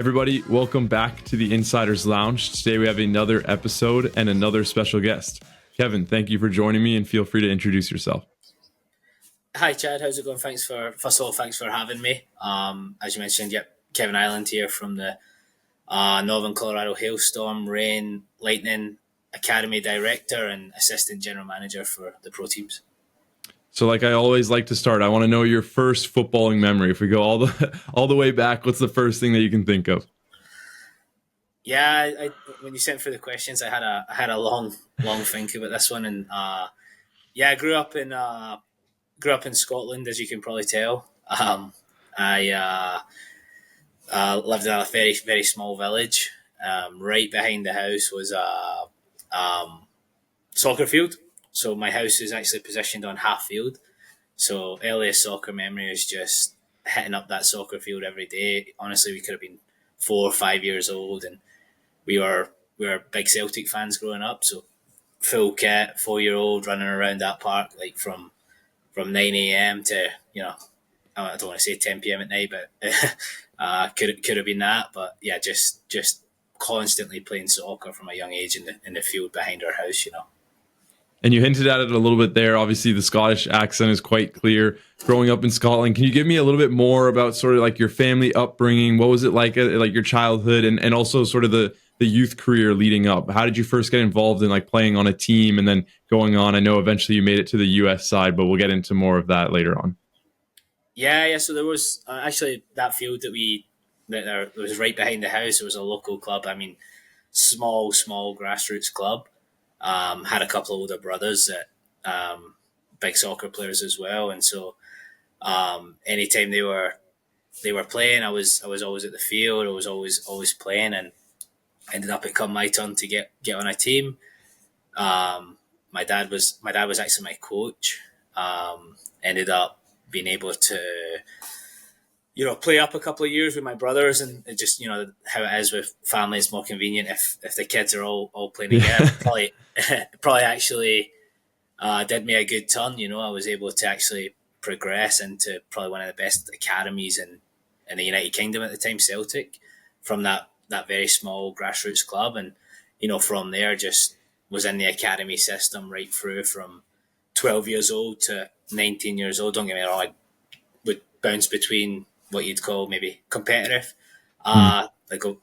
Everybody, welcome back to the Insiders Lounge. Today we have another episode and another special guest. Kevin, thank you for joining me and feel free to introduce yourself. Hi Chad, how's it going? Thanks for having me. As you mentioned, Kevin Island here from the Northern Colorado Hailstorm, Rain, Lightning Academy Director and Assistant General Manager for the pro teams. So like I always like to start, I want to know your first footballing memory. If we go all the way back, what's the first thing that you can think of? Yeah, I when you sent through the questions, I had a long think about this one, and I grew up in Scotland, as you can probably tell. I lived in a very very small village. Right behind the house was a soccer field. So my house is actually positioned on half field. So earliest soccer memory is just hitting up that soccer field every day. Honestly, we could have been 4 or 5 years old, and we were big Celtic fans growing up. So full kit, 4-year-old running around that park like from 9 a.m. to I don't want to say 10 p.m. at night, but could have been that. But yeah, just constantly playing soccer from a young age in the field behind our house. And you hinted at it a little bit there. Obviously, the Scottish accent is quite clear. Growing up in Scotland, can you give me a little bit more about sort of like your family upbringing? What was it like your childhood and also sort of the youth career leading up? How did you first get involved in like playing on a team and then going on? I know eventually you made it to the US side, but we'll get into more of that later on. Yeah. So there was actually that field that was right behind the house. There was a local club. I mean, small grassroots club. Had a couple of older brothers that big soccer players as well, and so anytime they were playing, I was always at the field. I was always playing, and ended up it come my turn to get on a team. My dad was actually my coach. Ended up being able to play up a couple of years with my brothers, and it just how it is with family. It's more convenient if the kids are all playing together. probably actually did me a good turn. I was able to actually progress into probably one of the best academies in the United Kingdom at the time, Celtic, from that very small grassroots club, and from there just was in the academy system right through from 12 years old to 19 years old. Don't get me wrong, I would bounce between what you'd call maybe competitive. I'd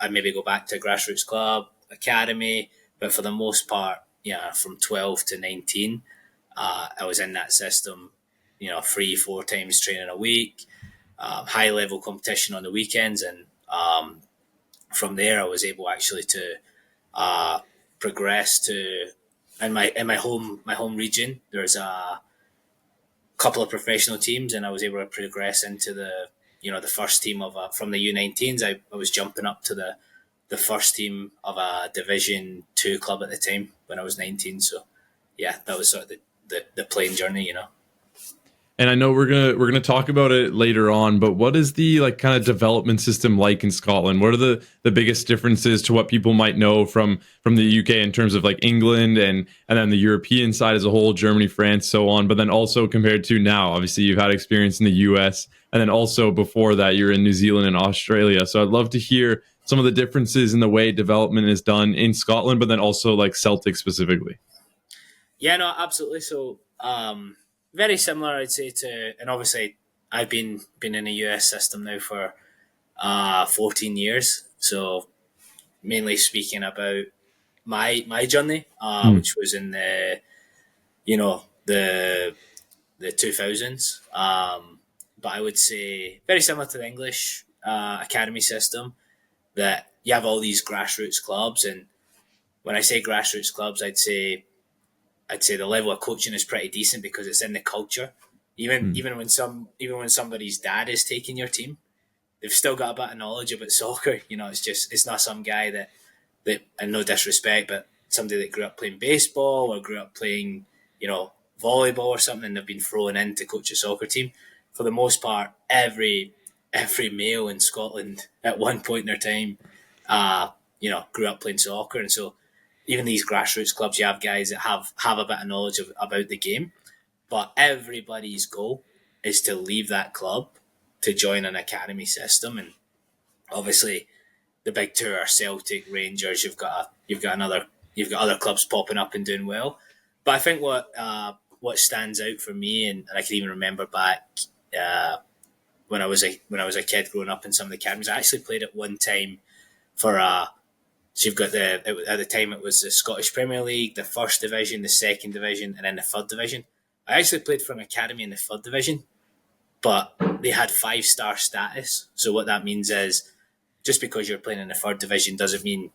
maybe go back to a grassroots club, academy, but for the most part, from 12 to 19, I was in that system, 3-4 times training a week, high level competition on the weekends. And from there, I was able actually to progress to, in my home region, there's a couple of professional teams, and I was able to progress into the first team from the U19s. I was jumping up to the first team of a Division 2 club at the time when I was 19. So yeah, that was sort of the playing journey. And I know we're gonna talk about it later on, but what is the like kind of development system like in Scotland? What are the biggest differences to what people might know from the UK in terms of like England and then the European side as a whole, Germany, France, so on, but then also compared to now? Obviously you've had experience in the US, and then also before that you're in New Zealand and Australia. So I'd love to hear some of the differences in the way development is done in Scotland, but then also like Celtic specifically. Yeah, no, absolutely. So very similar, I'd say, and obviously I've been in the US system now for 14 years. So mainly speaking about my journey, which was in the 2000s. But I would say very similar to the English academy system, that you have all these grassroots clubs. And when I say grassroots clubs, I'd say the level of coaching is pretty decent because it's in the culture. Even when somebody's dad is taking your team, they've still got a bit of knowledge about soccer. It's not some guy that and no disrespect, but somebody that grew up playing baseball or grew up playing volleyball or something, and they've been thrown in to coach a soccer team. For the most part, every male in Scotland at one point in their time, grew up playing soccer, and so even these grassroots clubs, you have guys that have a bit of knowledge about the game, but everybody's goal is to leave that club to join an academy system. And obviously the big two are Celtic, Rangers. You've got other clubs popping up and doing well. But I think what stands out for me, and I can even remember back uh, when I was a kid growing up in some of the academies. I actually played at one time for so you've got at the time it was the Scottish Premier League, the first division, the second division, and then the third division. I actually played for an academy in the third division, but they had 5-star status. So what that means is just because you're playing in the third division doesn't mean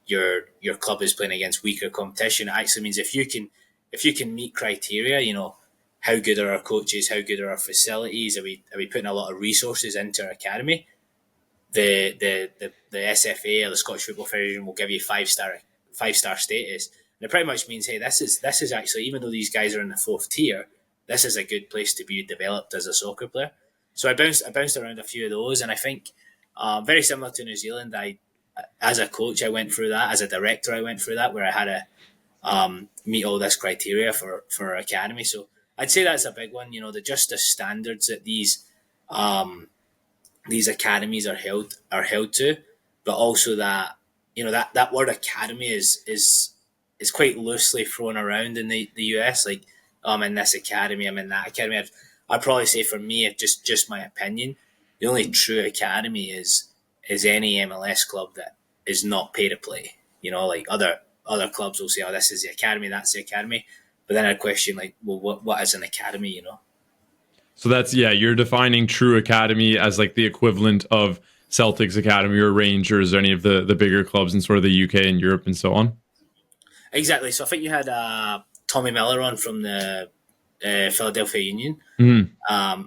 your club is playing against weaker competition. It actually means if you can meet criteria, you know, how good are our coaches, how good are our facilities, are we putting a lot of resources into our academy? The SFA or the Scottish Football Federation will give you 5-star status. And it pretty much means, hey, this is actually, even though these guys are in the fourth tier, this is a good place to be developed as a soccer player. So I bounced around a few of those, and I think very similar to New Zealand. As a coach, I went through that. As a director, I went through that, where I had to meet all this criteria for academy. So I'd say that's a big one. You know, the standards that these academies are held to, but also that, you know, that word academy is quite loosely thrown around in the US. Like, oh, I'm in this academy, I'm in that academy. I'd probably say, for me, if just my opinion, the only true academy is any MLS club that is not pay to play. You know, like other clubs will say, oh, this is the academy, that's the academy. But then I'd question, like, well, what is an academy? You know. So that's, yeah, you're defining true academy as like the equivalent of Celtics Academy or Rangers or any of the bigger clubs in sort of the UK and Europe and so on. Exactly. So I think you had Tommy Miller on from the Philadelphia Union, Mhm.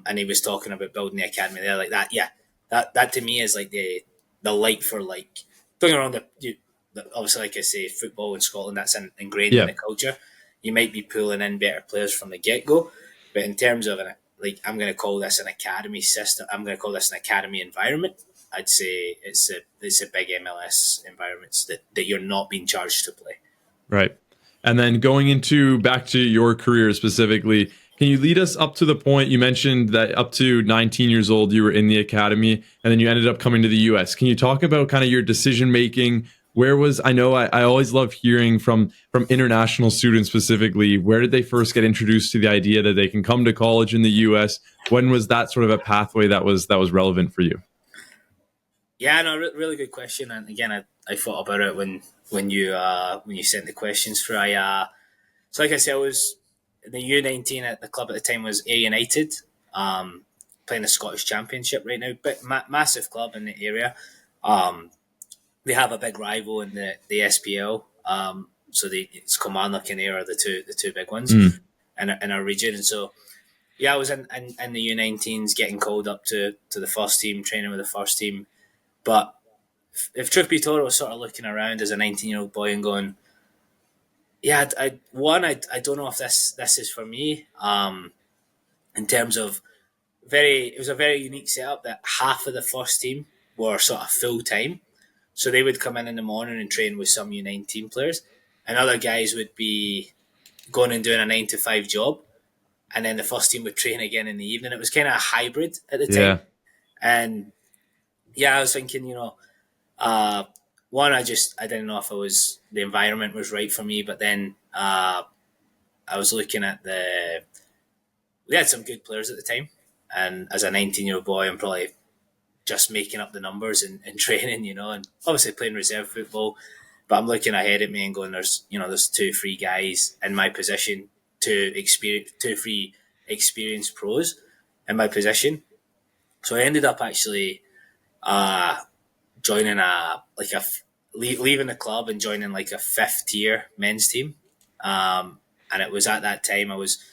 and he was talking about building the academy there, like that. Yeah, that to me is like the like for like. Don't get me wrong, obviously, like I say, football in Scotland, that's ingrained in Yeah, the culture. You might be pulling in better players from the get go, but in terms of like, I'm going to call this an academy system. I'm going to call this an academy environment. I'd say it's a big MLS environments that you're not being charged to play. right. And then going into back to your career specifically, can you lead us up to the point you mentioned that up to 19 years old you were in the academy and then you ended up coming to the US? Can you talk about kind of your decision making? Where was, I know I always love hearing from international students specifically, where did they first get introduced to the idea that they can come to college in the US? When was that sort of a pathway that was relevant for you? Yeah, no, really good question. And again, I thought about it when you sent the questions through. So like I said, I was in the U19 at the club at the time was A United, playing the Scottish Championship right now. But massive club in the area. Um, they have a big rival in the SPL. So it's Kilmarnock and Ayr are the two big ones Mm, in our region. And so yeah, I was in the U19s, getting called up to the first team, training with the first team. But if truth be told, I was sort of looking around as a 19-year-old boy and going, yeah, I don't know if this is for me. In terms of it was a very unique setup that half of the first team were sort of full time, so they would come in the morning and train with some U19 players, and other guys would be going and doing a 9 to 5 job, and then the first team would train again in the evening. It was kind of a hybrid at the time, yeah. and yeah, I was thinking, uh, one, I didn't know if the environment was right for me, but then I was looking at we had some good players at the time, and as a 19-year-old boy, I'm probably just making up the numbers and training, and obviously playing reserve football. But I'm looking ahead at me and going, there's 2, 3 guys in my position, two, three experienced pros in my position. So I ended up actually uh, joining leaving the club and joining like a fifth tier men's team. And it was at that time I was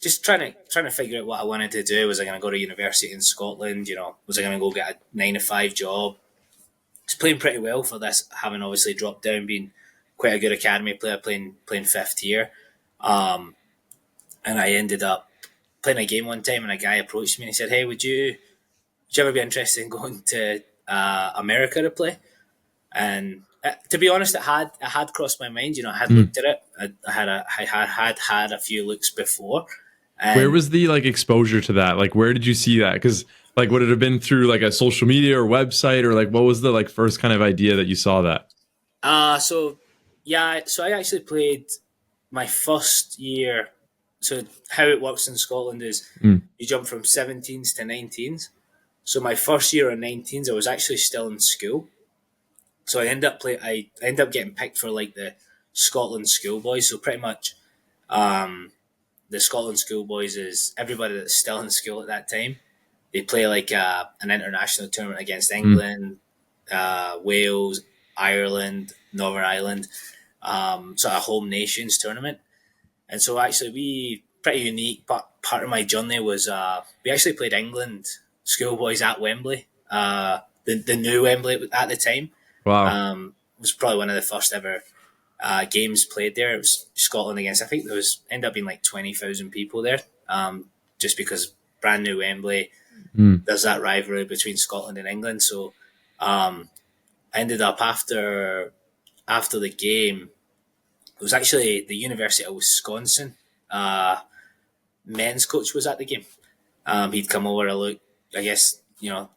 just trying to figure out what I wanted to do. Was I going to go to university in Scotland? Was I going to go get a 9 to 5 job? I was playing pretty well for this, having obviously dropped down, being quite a good academy player, playing fifth tier. Um, and I ended up playing a game one time, and a guy approached me and he said, "Hey, would you ever be interested in going to America to play?" And to be honest, it had crossed my mind. I had Mm. looked at it. I had a few looks before, Where and was the like exposure to that? Like, where did you see that? Because Like, would it have been through like a social media or website, or like what was the like first kind of idea that you saw that? So yeah, so I actually played my first year. So how it works in Scotland is Mm. you jump from 17s to 19s. So my first year of 19s, I was actually still in school. So I end up getting picked for like the Scotland schoolboys. So pretty much, um, the Scotland schoolboys is everybody that's still in school at that time. They play like an international tournament against Mm. England, Wales, Ireland, Northern Ireland, sort of home nations tournament. And so actually we pretty unique. But part of my journey was we actually played England schoolboys at Wembley, the new Wembley at the time. Wow. It was probably one of the first ever games played there. It was Scotland against, I think there was ended up being like 20,000 people there, just because brand new Wembley. Mm. There's that rivalry between Scotland and England. So I ended up after the game. It was actually the University of Wisconsin men's coach was at the game. He'd come over to look, I guess,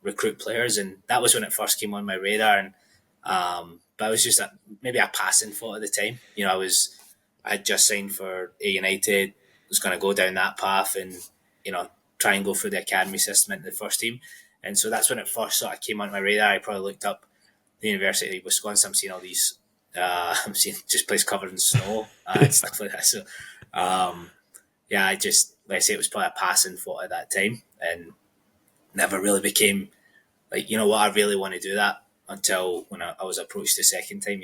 recruit players, and that was when it first came on my radar. And but I was just maybe a passing thought at the time. I'd just signed for A United, was going to go down that path, and try and go through the academy system into the first team. And so that's when it first sort of came on my radar. I probably looked up the University of Wisconsin. I'm seeing all these. I'm seeing just place covered in snow and stuff like that. So, yeah, like I say, it was probably a passing thought at that time, and never really became like, what, I really want to do that until when I was approached the second time.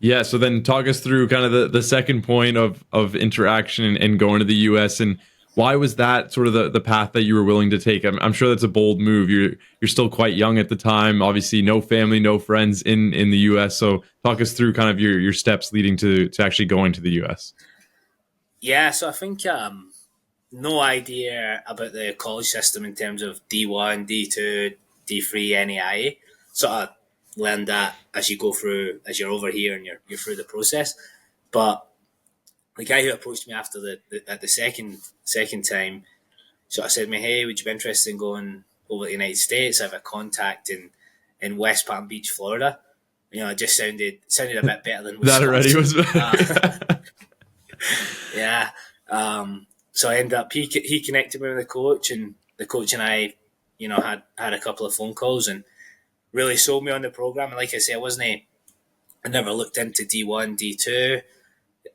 Yeah, so then talk us through kind of the second point of interaction and going to the US, and why was that sort of the path that you were willing to take? I'm sure that's a bold move. You're still quite young at the time, obviously no family, no friends in the US. So talk us through kind of your steps leading to actually going to the US. Yeah, so I think no idea about the college system in terms of D1, D2, D3, NAIA. Sort of learned that as you go through, as you're over here and you're through the process. But the guy who approached me after at the second time sort of said to me, "Hey, would you be interested in going over to the United States? I have a contact in West Palm Beach, Florida." It just sounded a bit better than That already Wisconsin. was. Yeah. So I ended up he connected me with the coach, and the coach and I, had a couple of phone calls and really sold me on the program. And like I say, I never looked into D1, D2,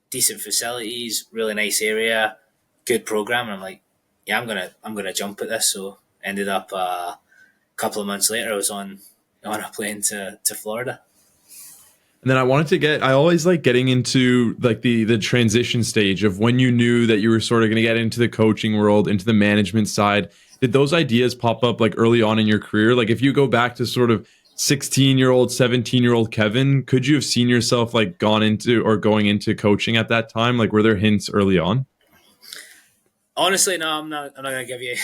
decent facilities, really nice area, good program. And I'm like, yeah, I'm gonna jump at this. So ended up a couple of months later, I was on a plane to Florida. And then I always like getting into like the transition stage of when you knew that you were sort of going to get into the coaching world, into the management side. Did those ideas pop up like early on in your career? Like if you go back to sort of 16-year-old, 17-year-old Kevin, could you have seen yourself like gone into or going into coaching at that time? Like were there hints early on? Honestly, no, I'm not. I'm not gonna give you.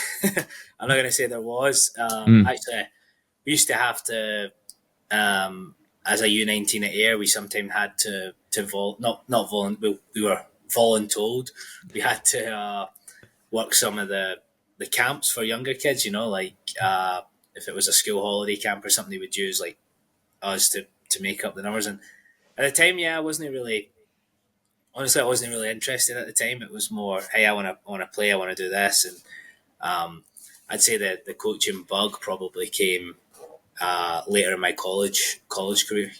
I'm not gonna say there was. Mm. Actually, we used to have to, as a U19 at Ayr, we sometimes had not we were voluntold. We had to work some of the camps for younger kids. Like if it was a school holiday camp or something, they would use like us to make up the numbers. And at the time, yeah, I wasn't really. Honestly, I wasn't really interested at the time. It was more, hey, I want to play, I want to do this, and I'd say that the coaching bug probably came later in my college career.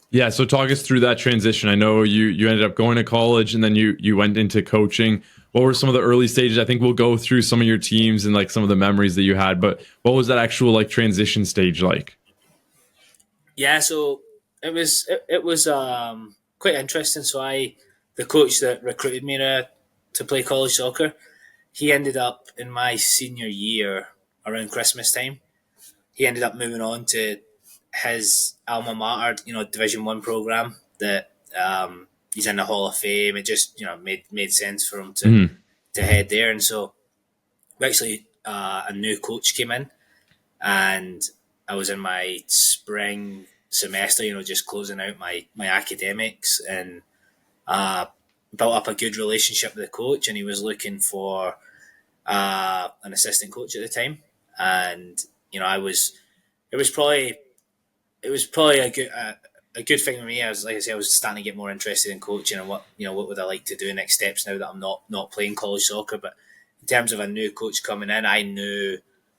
Yeah, so talk us through that transition. I know you ended up going to college and then you went into coaching. What were some of the early stages? I think we'll go through some of your teams and like some of the memories that you had, but what was that actual like transition stage like? Yeah, so it was quite interesting. So the coach that recruited me to play college soccer, he ended up in my senior year around Christmas time. He ended up moving on to his alma mater, Division One program that he's in the Hall of Fame. It just made sense for him to Mhm. to head there, and so we actually a new coach came in, and I was in my spring semester, just closing out my academics, and uh, built up a good relationship with the coach, and he was looking for an assistant coach at the time. and I was it was probably a good thing for me. I was like I say, I was starting to get more interested in coaching and what would I like to do next steps now that I'm not playing college soccer. But in terms of a new coach coming in, I knew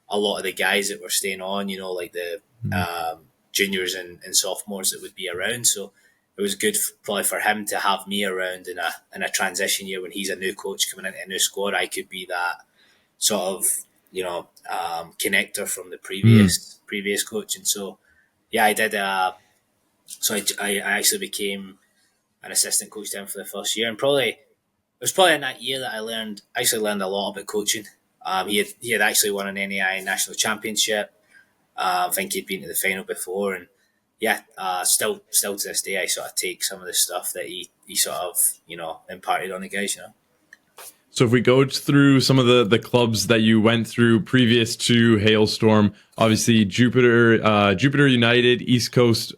a lot of the guys that were staying on. Like the Mm. juniors and sophomores that would be around. So it was good probably for him to have me around in a transition year when he's a new coach coming into a new squad. I could be that sort of connector from the Mm. previous coach, and so yeah, I did. I actually became an assistant coach then for the first year, and probably it was probably in that year that I learned a lot about coaching. He had actually won an NAI national championship. I think he'd been to the final before, and yeah, still to this day, I sort of take some of the stuff that he sort of imparted on the guys. So if we go through some of the clubs that you went through previous to Hailstorm, obviously Jupiter United, East Coast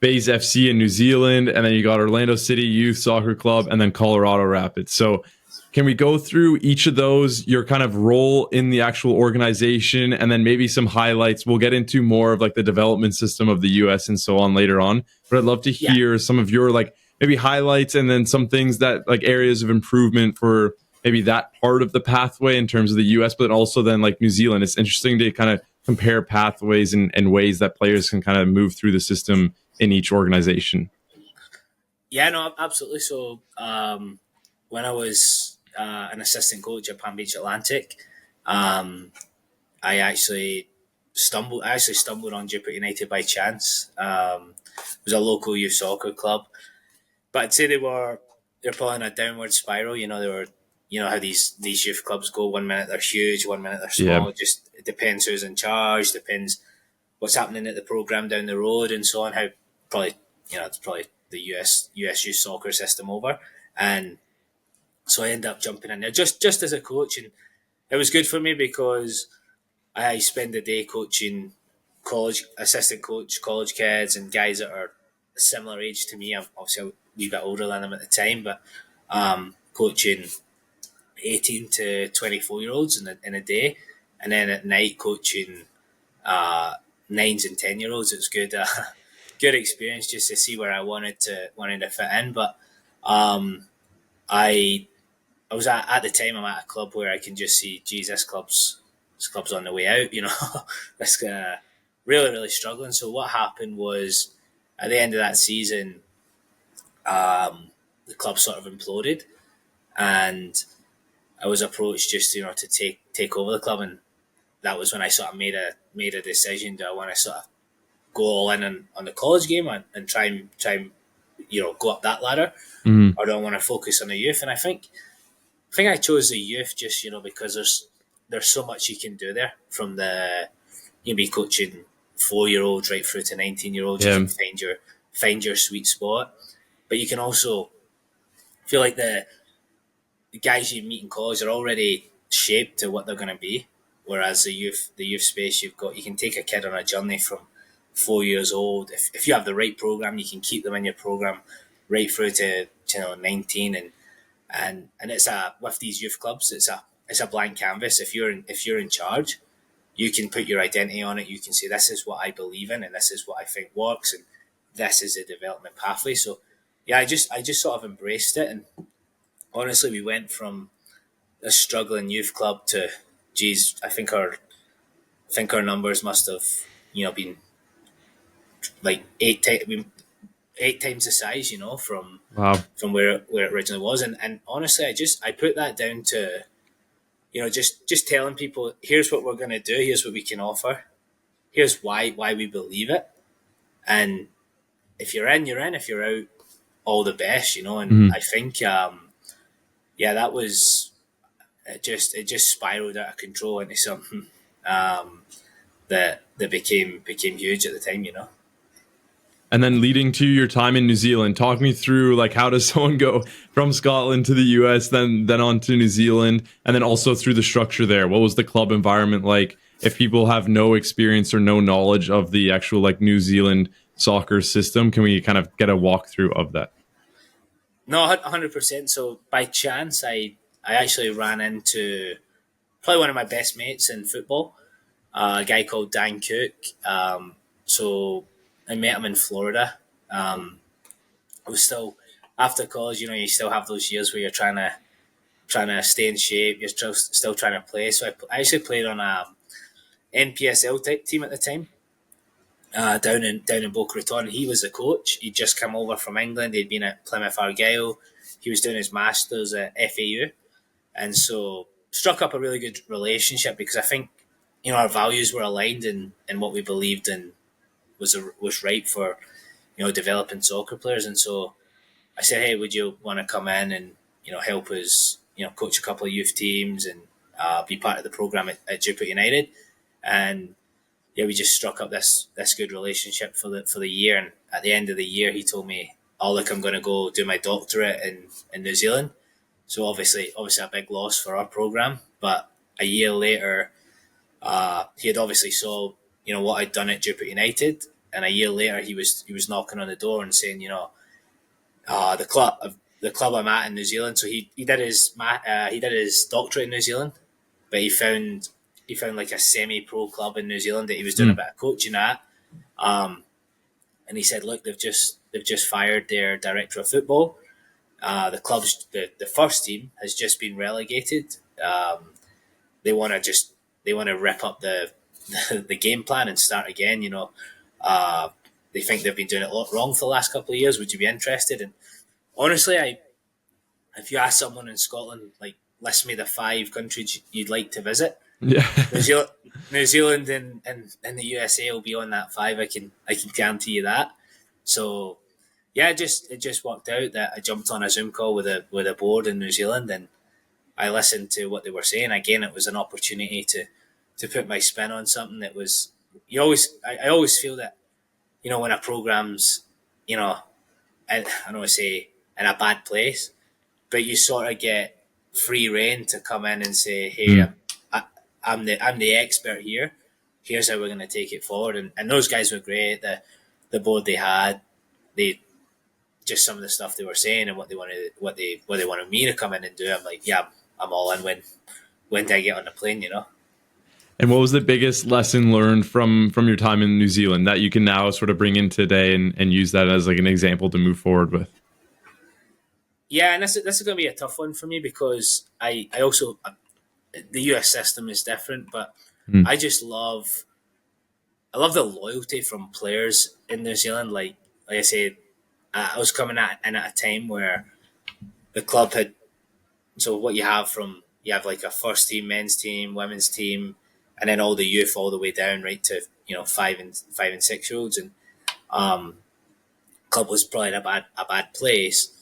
Bays FC in New Zealand, and then you got Orlando City Youth Soccer Club, and then Colorado Rapids. So can we go through each of those, your kind of role in the actual organization, and then maybe some highlights? We'll get into more of like the development system of the US and so on later on. But I'd love to Yeah, hear some of your like maybe highlights and then some things that like areas of improvement for maybe that part of the pathway in terms of the US, but also then like New Zealand. It's interesting to kind of compare pathways and ways that players can kind of move through the system in each organization. yeah, no, absolutely. So when I was an assistant coach at Palm Beach Atlantic, um, I actually stumbled on Jupiter United by chance. It was a local youth soccer club, but I'd say they're probably in a downward spiral. They were, how these youth clubs go. One minute they're huge, one minute they're Yeah. small. It depends who's in charge, depends what's happening at the program down the road, and so on. How probably it's probably the US youth soccer system over, and so I ended up jumping in there just as a coach, and it was good for me because I spend the day coaching assistant coach college kids and guys that are a similar age to me. I'm obviously a wee bit older than them at the time, but coaching 18 to 24-year-olds in a day, and then at night coaching uh, 9s and 10-year-olds. It was good, good experience just to see where I wanted to fit in. But um, I I was at the time I'm at a club where I can just see, geez, this club's on the way out. This really struggling. So what happened was at the end of that season, the club sort of imploded, and I was approached just to take over the club, and that was when I sort of made a decision. Do I want to sort of go all in on the college game and try and go up that ladder, Mhm. or do I want to focus on the youth? And I think I chose the youth just because there's so much you can do there from you can be coaching 4-year-olds right through to 19-year-olds. You Yeah. can find your sweet spot, but you can also feel like the guys you meet in college are already shaped to what they're going to be. Whereas the youth space, you can take a kid on a journey from 4 years old. If you have the right program, you can keep them in your program right through to 19, and it's with these youth clubs, it's a blank canvas. If you're in charge, you can put your identity on it. You can say, this is what I believe in, and this is what I think works, and this is the development pathway. So yeah, I just sort of embraced it, and honestly, we went from a struggling youth club to, geez, I think our numbers must have been like eight times the size, Wow. from where it originally was. And honestly, I put that down to just telling people, here's what we're going to do, here's what we can offer, here's why we believe it, and if you're in, you're in. If you're out, all the best, And Mhm. I think, yeah, that was it just spiraled out of control into something that became huge at the time. And then leading to your time in New Zealand, talk me through like how does someone go from Scotland to the US, then on to New Zealand, and then also through the structure there. What was the club environment like? If people have no experience or no knowledge of the actual like New Zealand soccer system, can we kind of get a walkthrough of that? No, 100%. So by chance, I actually ran into probably one of my best mates in football, a guy called Dan Cook. So I met him in Florida. I was still after college. You know, you still have those years where you're trying to stay in shape. You're still trying to play. So I actually played on a NPSL type team at the time, down in Boca Raton. He was the coach. He'd just come over from England. He'd been at Plymouth Argyle. He was doing his masters at FAU, and so struck up a really good relationship because I think our values were aligned in what we believed in was right for developing soccer players. And so I said, hey, would you want to come in and help us coach a couple of youth teams and be part of the program at Jupiter United? And yeah, we just struck up this good relationship for the year. And at the end of the year, he told me, "Oh, look, I'm going to go do my doctorate in New Zealand." So obviously a big loss for our program. But a year later, he had obviously saw what I'd done at Jupiter United, and a year later he was knocking on the door and saying, the club I'm at in New Zealand. So he did his doctorate in New Zealand, but he found like a semi-pro club in New Zealand that he was doing a Mm. bit of coaching at. Um, and he said, "Look, they've just fired their director of football. The first team has just been relegated. They want to just they want to rip up the game plan and start again. They think they've been doing it a lot wrong for the last couple of years. Would you be interested?" And honestly, if you ask someone in Scotland, like, list me the 5 countries you'd like to visit, Yeah. New Zealand, New Zealand, and the USA will be on that 5. I can guarantee you that. So yeah, it just worked out that I jumped on a Zoom call with a board in New Zealand, and I listened to what they were saying. Again, it was an opportunity to put my spin on something that was. I always feel that when a program's you know I don't want to say in a bad place, but you sort of get free reign to come in and say, "Hey, Mm. I'm the expert here. Here's how we're going to take it forward." And those guys were great. The board they had, they just some of the stuff they were saying and what they wanted me to come in and do. I'm like, yeah, I'm all in. When do I get on the plane? And what was the biggest lesson learned from your time in New Zealand that you can now sort of bring in today and use that as like an example to move forward with? Yeah, and this is going to be a tough one for me because I also the US system is different, but Mm. I just I love the loyalty from players in New Zealand. Like I said, I was coming in at a time where the club had so what you have like a first team, men's team, women's team, and then all the youth all the way down right to 5 and 6 year olds, and um, club was probably in a bad place,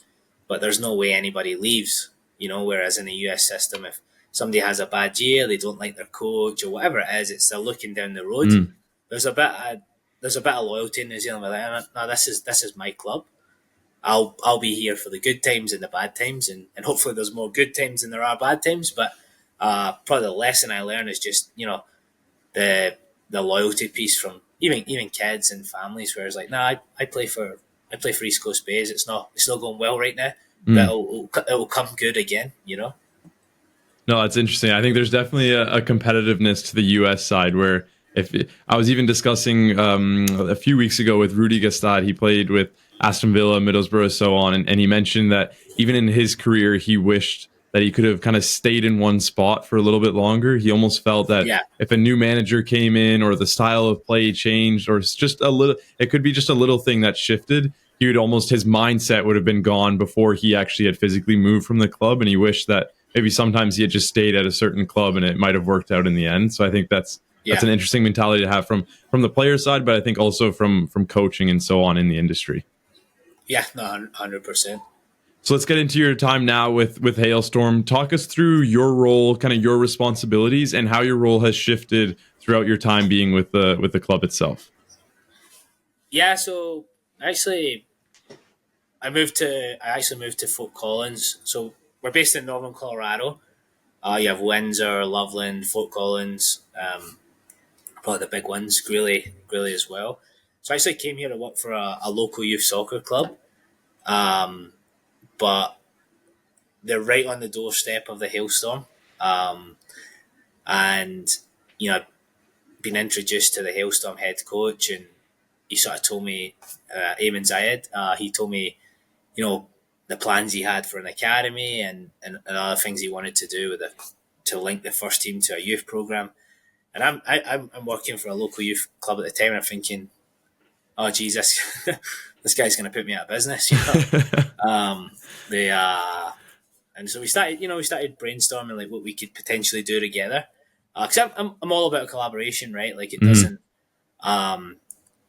but there's no way anybody leaves. Whereas in the US system, if somebody has a bad year, they don't like their coach or whatever it is, it's they're looking down the road. Mm. There's a bit of there's a bit of loyalty in New Zealand. We're like, no, this is my club. I'll be here for the good times and the bad times, and hopefully there's more good times than there are bad times. But probably the lesson I learned is just the loyalty piece from even kids and families, where it's like, nah, I play for East Coast Bays. It's not going well right now, but Mm. it'll come good again. No, that's interesting. I think there's definitely a competitiveness to the U.S. side where if I was even discussing a few weeks ago with Rudy Gastad, he played with Aston Villa, Middlesbrough, so on, and he mentioned that even in his career, he wished that he could have kind of stayed in one spot for a little bit longer. He almost felt that Yeah, if a new manager came in or the style of play changed or it's just a little, it could be just a little thing that shifted. He would almost his mindset would have been gone before he actually had physically moved from the club, and he wished that maybe sometimes he had just stayed at a certain club and it might have worked out in the end. So I think that's yeah, an interesting mentality to have from the player side, but I think also from coaching and so on in the industry. yeah. No, 100%. So let's get into your time now with Hailstorm. Talk us through your role, kind of your responsibilities, and how your role has shifted throughout your time being with the club itself. Yeah, so actually, I actually moved to Fort Collins. So we're based in Northern Colorado. You have Windsor, Loveland, Fort Collins, probably the big ones, Greeley as well. So I actually came here to work for a local youth soccer club, um, but they're right on the doorstep of the hailstorm. Um, and been introduced to the Hailstorm head coach, and he sort of told me, Eamon Zayed, he told me, the plans he had for an academy and other things he wanted to do to link the first team to a youth program. And I'm working for a local youth club at the time, and I'm thinking, oh Jesus, this guy's going to put me out of business, the and so we started brainstorming like what we could potentially do together. Because I'm all about collaboration, right? Like it Mhm. doesn't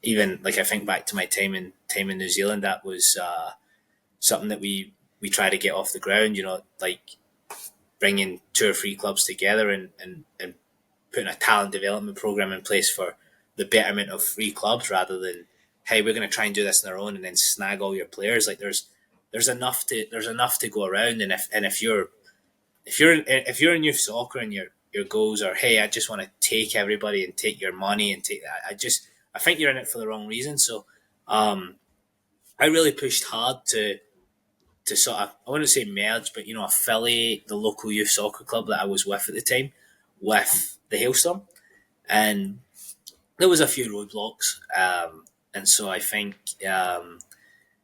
even like I think back to my time in New Zealand, that was something that we try to get off the ground. Like bringing two or three clubs together and putting a talent development program in place for the betterment of three clubs, rather than, hey, we're going to try and do this on our own and then snag all your players. Like there's enough to go around, and if you're in youth soccer and your goals are, hey, I just want to take everybody and take your money and take that, I think you're in it for the wrong reason. So I really pushed hard to sort of, I wouldn't say merge, but affiliate the local youth soccer club that I was with at the time with the Hailstorm, and there was a few roadblocks, and so I think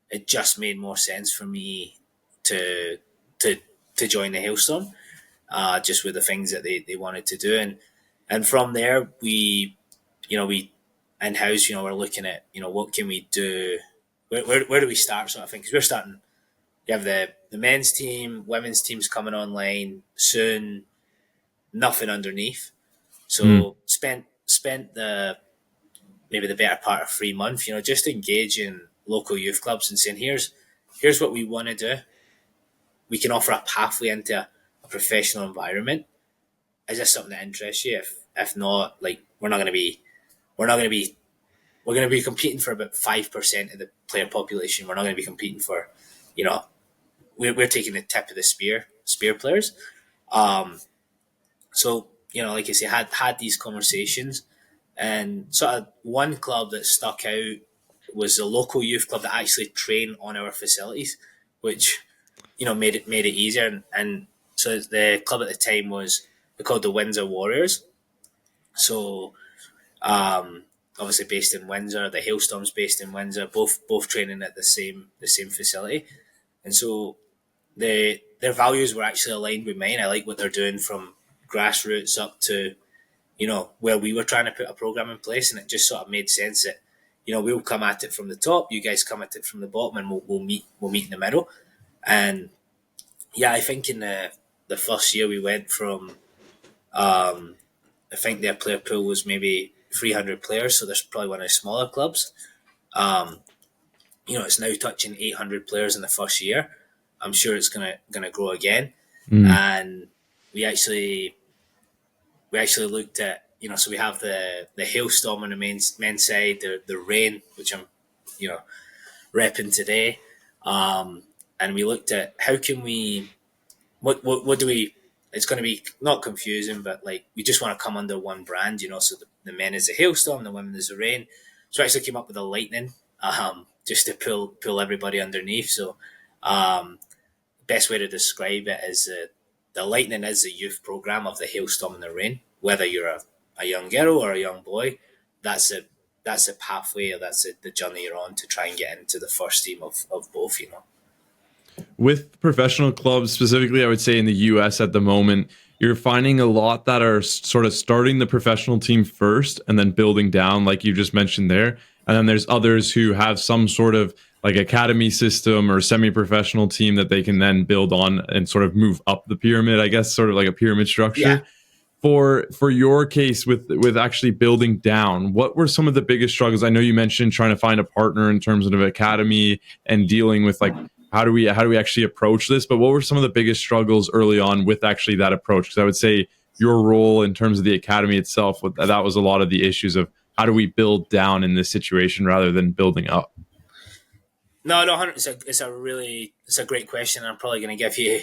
it just made more sense for me to to to join the Hailstorm, just with the things that they wanted to do, and from there we in house, we're looking at what can we do, where do we start, sort of thing, because we're starting. You have the men's team, women's teams coming online soon. Nothing underneath. Mm. So spent the maybe the better part of 3 months, just engaging local youth clubs and saying, here's what we want to do. We can offer a pathway into a professional environment. Is this something that interests you? If not, like we're going to be competing for about 5% of the player population. We're not going to be competing for, you know, we're taking the tip of the spear players. Um, so like I say, had these conversations, and sort of one club that stuck out was the local youth club that actually train on our facilities, which made it easier. And so the club at the time was called the Windsor Warriors. So obviously based in Windsor, the Hailstorms based in Windsor, both training at the same facility, and so their values were actually aligned with mine. I like what they're doing from grassroots up to where we were trying to put a program in place, and it just sort of made sense that we'll come at it from the top, you guys come at it from the bottom, and we'll meet in the middle. And yeah, I think in the first year we went from I think their player pool was maybe 300 players, so there's probably one of the smaller clubs. Um, it's now touching 800 players in the first year. I'm sure it's gonna grow again, Mm. and we actually looked at so we have the Hailstorm on the men's side, the Rain, which I'm you know repping today, and we looked at how can we what do we. It's going to be not confusing, but like we just want to come under one brand, So the men is the Hailstorm, the women is the Rain. So I actually came up with the Lightning, just to pull everybody underneath. So best way to describe it is the Lightning is the youth program of the Hailstorm and the Rain. Whether you're a young girl or a young boy, that's a that's a pathway, or that's the journey you're on to try and get into the first team of both. With professional clubs specifically, I would say in the US at the moment, you're finding a lot that are sort of starting the professional team first and then building down, like you just mentioned there. And then there's others who have some sort of like academy system or semi-professional team that they can then build on and sort of move up the pyramid, I guess, sort of like a pyramid Yeah, structure. For your case with actually building down, what were some of the biggest struggles? I know you mentioned trying to find a partner in terms of academy and dealing with like how do we actually approach this, but what were some of the biggest struggles early on with actually that approach? Because I would say your role in terms of the academy itself, that was a lot of the issues of how do we build down in this situation rather than building up. no, it's a great question. I'm probably going to give you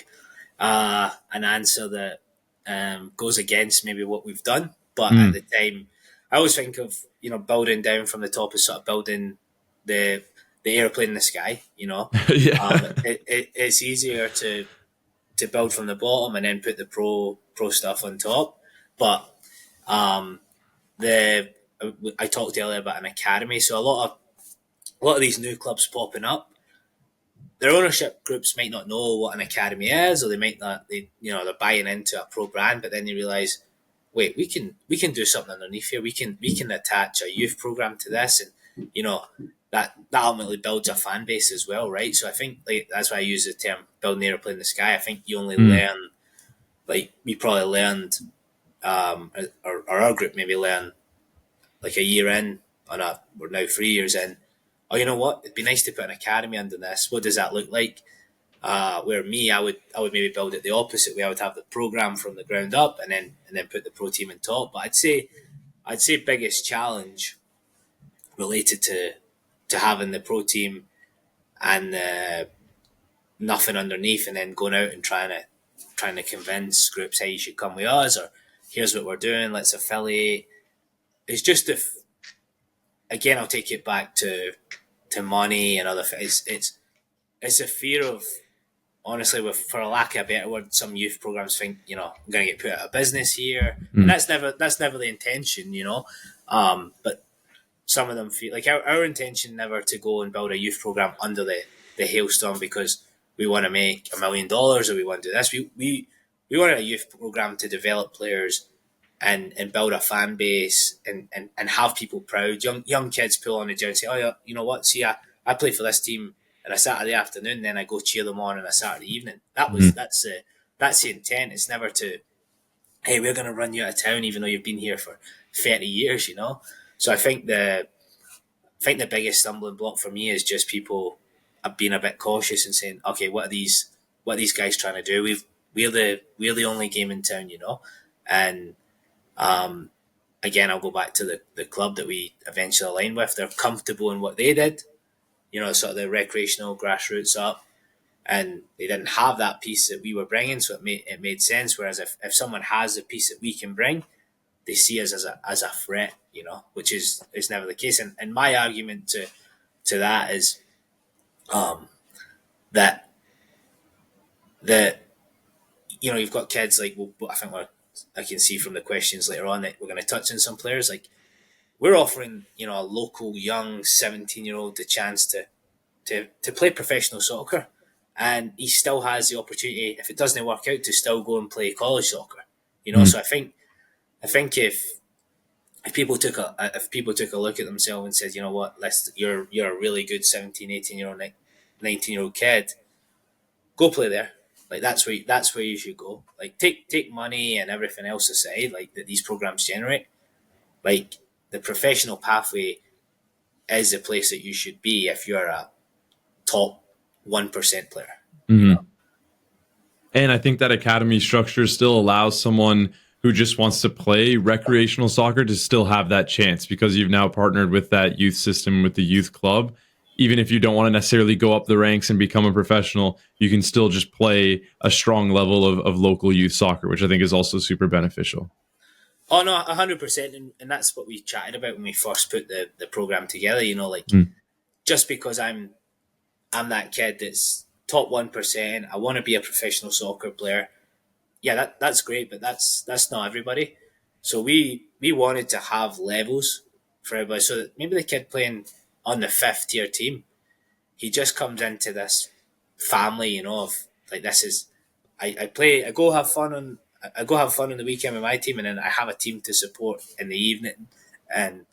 an answer that goes against maybe what we've done. But at Mm. the time, I always think of building down from the top as sort of building the airplane in the sky. Yeah. It's easier to build from the bottom and then put the pro stuff on top. But the I talked earlier about an academy, so a lot of these new clubs popping up, their ownership groups might not know what an academy is, or they might not. They're buying into a pro brand, but then they realize, wait, we can do something underneath here. We can attach a youth program to this, and that ultimately builds a fan base as well, right? So I think that's why I use the term building an airplane in the sky. I think you only learn, like we probably learned, or our group maybe learned like a year in we're now 3 years in. Oh, you know what? It'd be nice to put an academy under this. What does that look like? Where me, I would maybe build it the opposite way. I would have the program from the ground up, and then put the pro team on top. But I'd say biggest challenge related to having the pro team and nothing underneath, and then going out and trying to convince groups, hey, you should come with us, or here's what we're doing, let's affiliate. It's just again, I'll take it back to money and other things. It's a fear of, honestly, for a lack of a better word, some youth programs think, I'm going to get put out of business here, and that's never the intention, But some of them feel like our intention never to go and build a youth program under the Hailstorm because we want to make $1 million or we want to do this. We want a youth program to develop players and build a fan base and have people proud. Young kids pull on the gym and say, oh yeah, you know what? See, I play for this team on a Saturday afternoon, then I go cheer them on a Saturday evening. That's the intent. It's never to, hey, we're going to run you out of town even though you've been here for 30 years, So I think the biggest stumbling block for me is just people being a bit cautious and saying, okay, what are these guys trying to do? We're the only game in town, and again, I'll go back to the club that we eventually aligned with. They're comfortable in what they did, sort of the recreational grassroots up, and they didn't have that piece that we were bringing, so it made sense. Whereas if someone has the piece that we can bring, they see us as a threat, which is never the case. And my argument to that is that you've got kids like, well, I think I can see from the questions later on that we're going to touch on some players. Like, we're offering, a local young 17-year-old the chance to play professional soccer, and he still has the opportunity, if it doesn't work out, to still go and play college soccer. So I think if people took a look at themselves and said, you know what, you're a really good 17, 18-year-old, 19-year-old kid, go play there. Like, that's where you should go. Like, take money and everything else aside, like, that these programs generate. Like, the professional pathway is the place that you should be if you're a top 1% player. And I think that academy structure still allows someone who just wants to play recreational soccer to still have that chance, because you've now partnered with that youth system, with the youth club. Even if you don't want to necessarily go up the ranks and become a professional, you can still just play a strong level of local youth soccer, which I think is also super beneficial. Oh no, 100%, and that's what we chatted about when we first put the program together. Just because I'm that kid that's top 1%, I want to be a professional soccer player. Yeah, that's great, but that's not everybody. So we wanted to have levels for everybody, so that maybe the kid playing on the 5th tier team, he just comes into this family, of like, this is, I go have fun on the weekend with my team, and then I have a team to support in the evening, and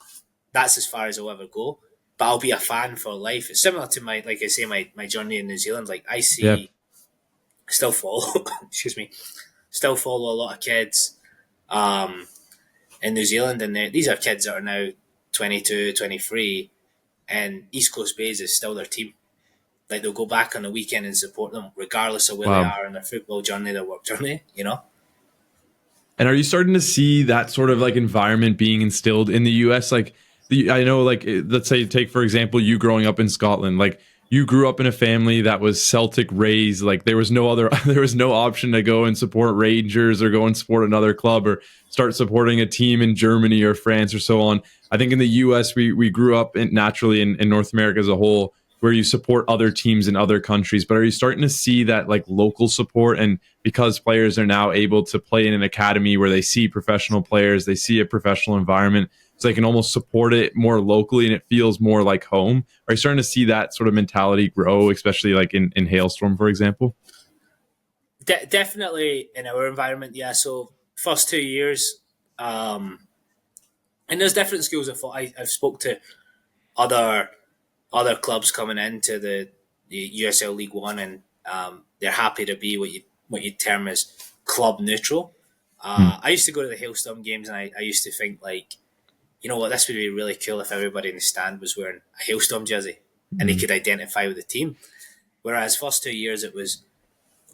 that's as far as I'll ever go. But I'll be a fan for life. It's similar to my journey in New Zealand. Like, I see, Yep. still follow, still follow a lot of kids in New Zealand, and these are kids that are now 22, 23, and East Coast Bays is still their team. Like, they'll go back on the weekend and support them, regardless of where Wow. they are in their football journey, their work journey, And are you starting to see that sort of like environment being instilled in the US? Like, I know, like, let's say, take for example, you growing up in Scotland, like, you grew up in a family that was Celtic raised. Like, there was no option to go and support Rangers or go and support another club or start supporting a team in Germany or France or so on. I think in the US, we grew up naturally in North America as a whole, where you support other teams in other countries, but are you starting to see that like local support? And because players are now able to play in an academy where they see professional players, they see a professional environment, so they can almost support it more locally and it feels more like home. Are you starting to see that sort of mentality grow, especially like in Hailstorm, for example? Definitely in our environment, yeah. So first 2 years, and there's different schools of thought. I've spoke to other other clubs coming into the USL League One, and they're happy to be what you term as club neutral. Mm, I used to go to the Hailstorm games, and I used to think like, you know what, this would be really cool if everybody in the stand was wearing a Hailstorm jersey and they mm, could identify with the team. Whereas first 2 years it was,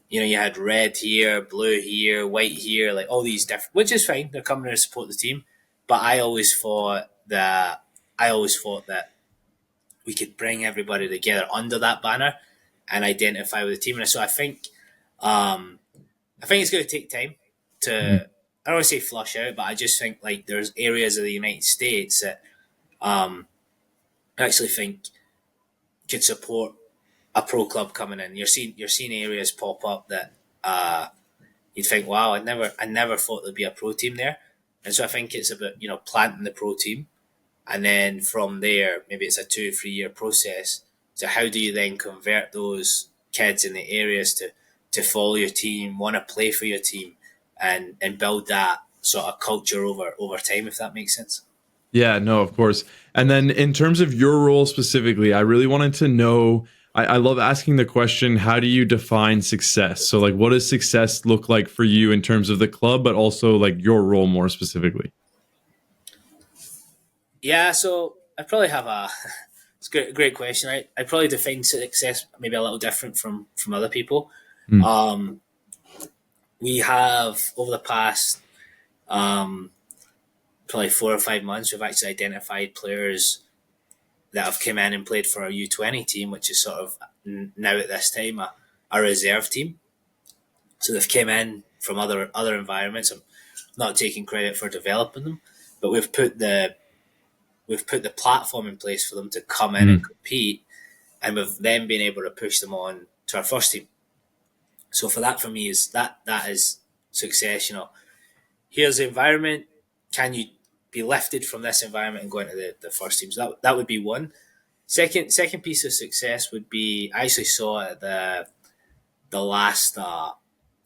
you know, you had red here, blue here, white here, like all these different, which is fine. They're coming to support the team, but I always thought that we could bring everybody together under that banner and identify with the team. And so um, I think it's going to take time mm. to. I don't want to say flush out, but I just think like there's areas of the United States that um, I actually think could support a pro club coming in. You're seeing areas pop up that you'd think, wow, I never thought there'd be a pro team there. And so I think it's about, you know, planting the pro team, and then from there, maybe it's a 2 or 3 year process. So how do you then convert those kids in the areas to follow your team, want to play for your team, and build that sort of culture over time, if that makes sense. Yeah, no, of course. And then in terms of your role specifically, I really wanted to know. I love asking the question, how do you define success? So, like, what does success look like for you in terms of the club, but also like your role more specifically? Yeah, so I probably have a it's a great question. I probably define success maybe a little different from other people. Mm, Um, we have over the past um, probably 4 or 5 months, we've actually identified players that have come in and played for our U20 team, which is sort of now at this time a reserve team. So they've come in from other environments. I'm not taking credit for developing them, but we've put the platform in place for them to come in and mm, compete, and we've then been able to push them on to our first team. So for that, for me, is that is success. You know, here's the environment. Can you be lifted from this environment and go into the first team? So that would be one. Second piece of success would be, I actually saw at the last the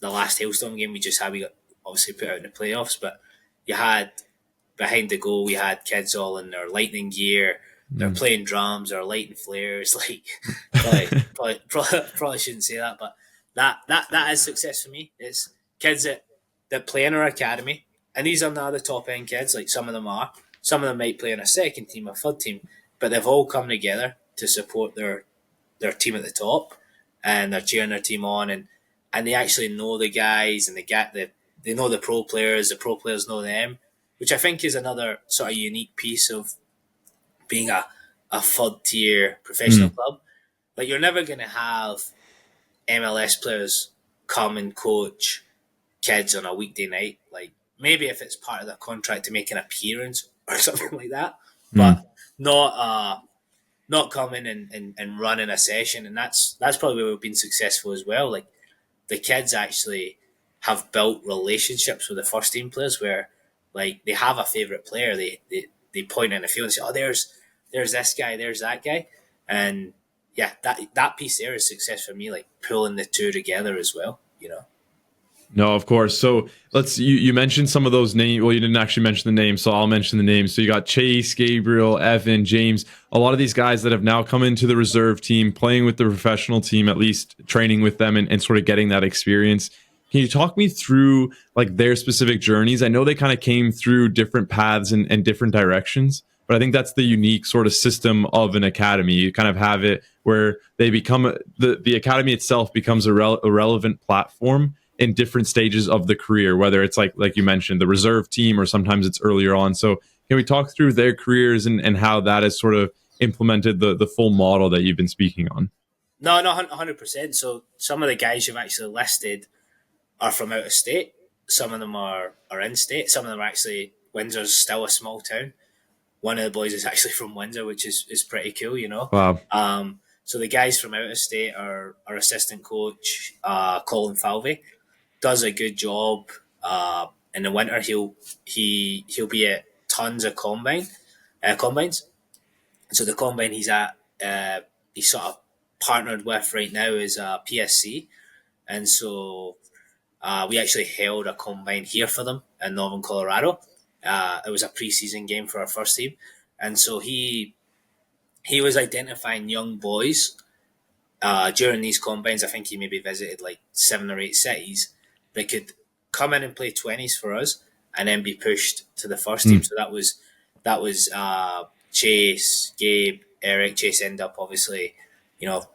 last Hailstorm game we just had. We got obviously put out in the playoffs, but you had behind the goal, we had kids all in their lightning gear. They're mm. playing drums or lighting flares. Like probably shouldn't say that, but that is success for me. It's kids that play in our academy, and these are not the top end kids. Like some of them are. Some of them might play in a second team, a third team, but they've all come together to support their team at the top, and they're cheering their team on, and they actually know the guys, and they know the pro players know them, which I think is another sort of unique piece of being a third tier professional Mm, club. Like you're never going to have MLS players come and coach kids on a weekday night. Like maybe if it's part of their contract to make an appearance or something like that, mm. but not coming and running a session. And that's probably where we've been successful as well. Like the kids actually have built relationships with the first team players where like they have a favorite player. They point in the field and say, oh, there's this guy, there's that guy. And yeah, that piece there is success for me, like pulling the two together as well, you know. No, of course. So you mentioned some of those names. Well, you didn't actually mention the names, so I'll mention the names. So you got Chase, Gabriel, Evan, James, a lot of these guys that have now come into the reserve team, playing with the professional team, at least training with them and sort of getting that experience. Can you talk me through like their specific journeys? I know they kind of came through different paths and different directions, but I think that's the unique sort of system of an academy. You kind of have it where they become the academy itself becomes a relevant platform in different stages of the career, whether it's like you mentioned, the reserve team, or sometimes it's earlier on. So can we talk through their careers and how that has sort of implemented the full model that you've been speaking on? No, 100%. So some of the guys you've actually listed are from out of state. Some of them are in state. Some of them are actually, Windsor's still a small town. One of the boys is actually from Windsor, which is pretty cool, you know. Wow. So the guys from out of state, our assistant coach, Colin Falvey, does a good job. In the winter, he'll be at tons of combines. So the combine he's sort of partnered with right now is PSC, and so we actually held a combine here for them in Northern Colorado. It was a preseason game for our first team, and so he was identifying young boys during these combines. I think he maybe visited like 7 or 8 cities that could come in and play 20s for us, and then be pushed to the first team. Mm. So that was Chase, Gabe, Eric. Chase ended up obviously, you know,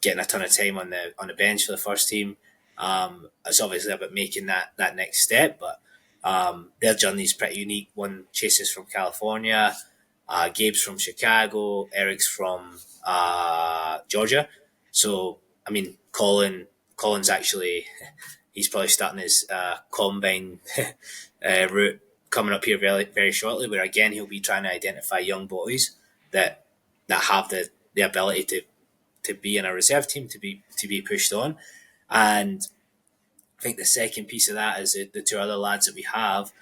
getting a ton of time on the bench for the first team. It's obviously about making that next step, but their journey's pretty unique. One Chases from California, Gabe's from Chicago, Eric's from Georgia. So I mean, Colin's actually he's probably starting his combine route coming up here very very shortly. Where again he'll be trying to identify young boys that have the ability to be in a reserve team to be pushed on. And I think the second piece of that is the two other lads that we have,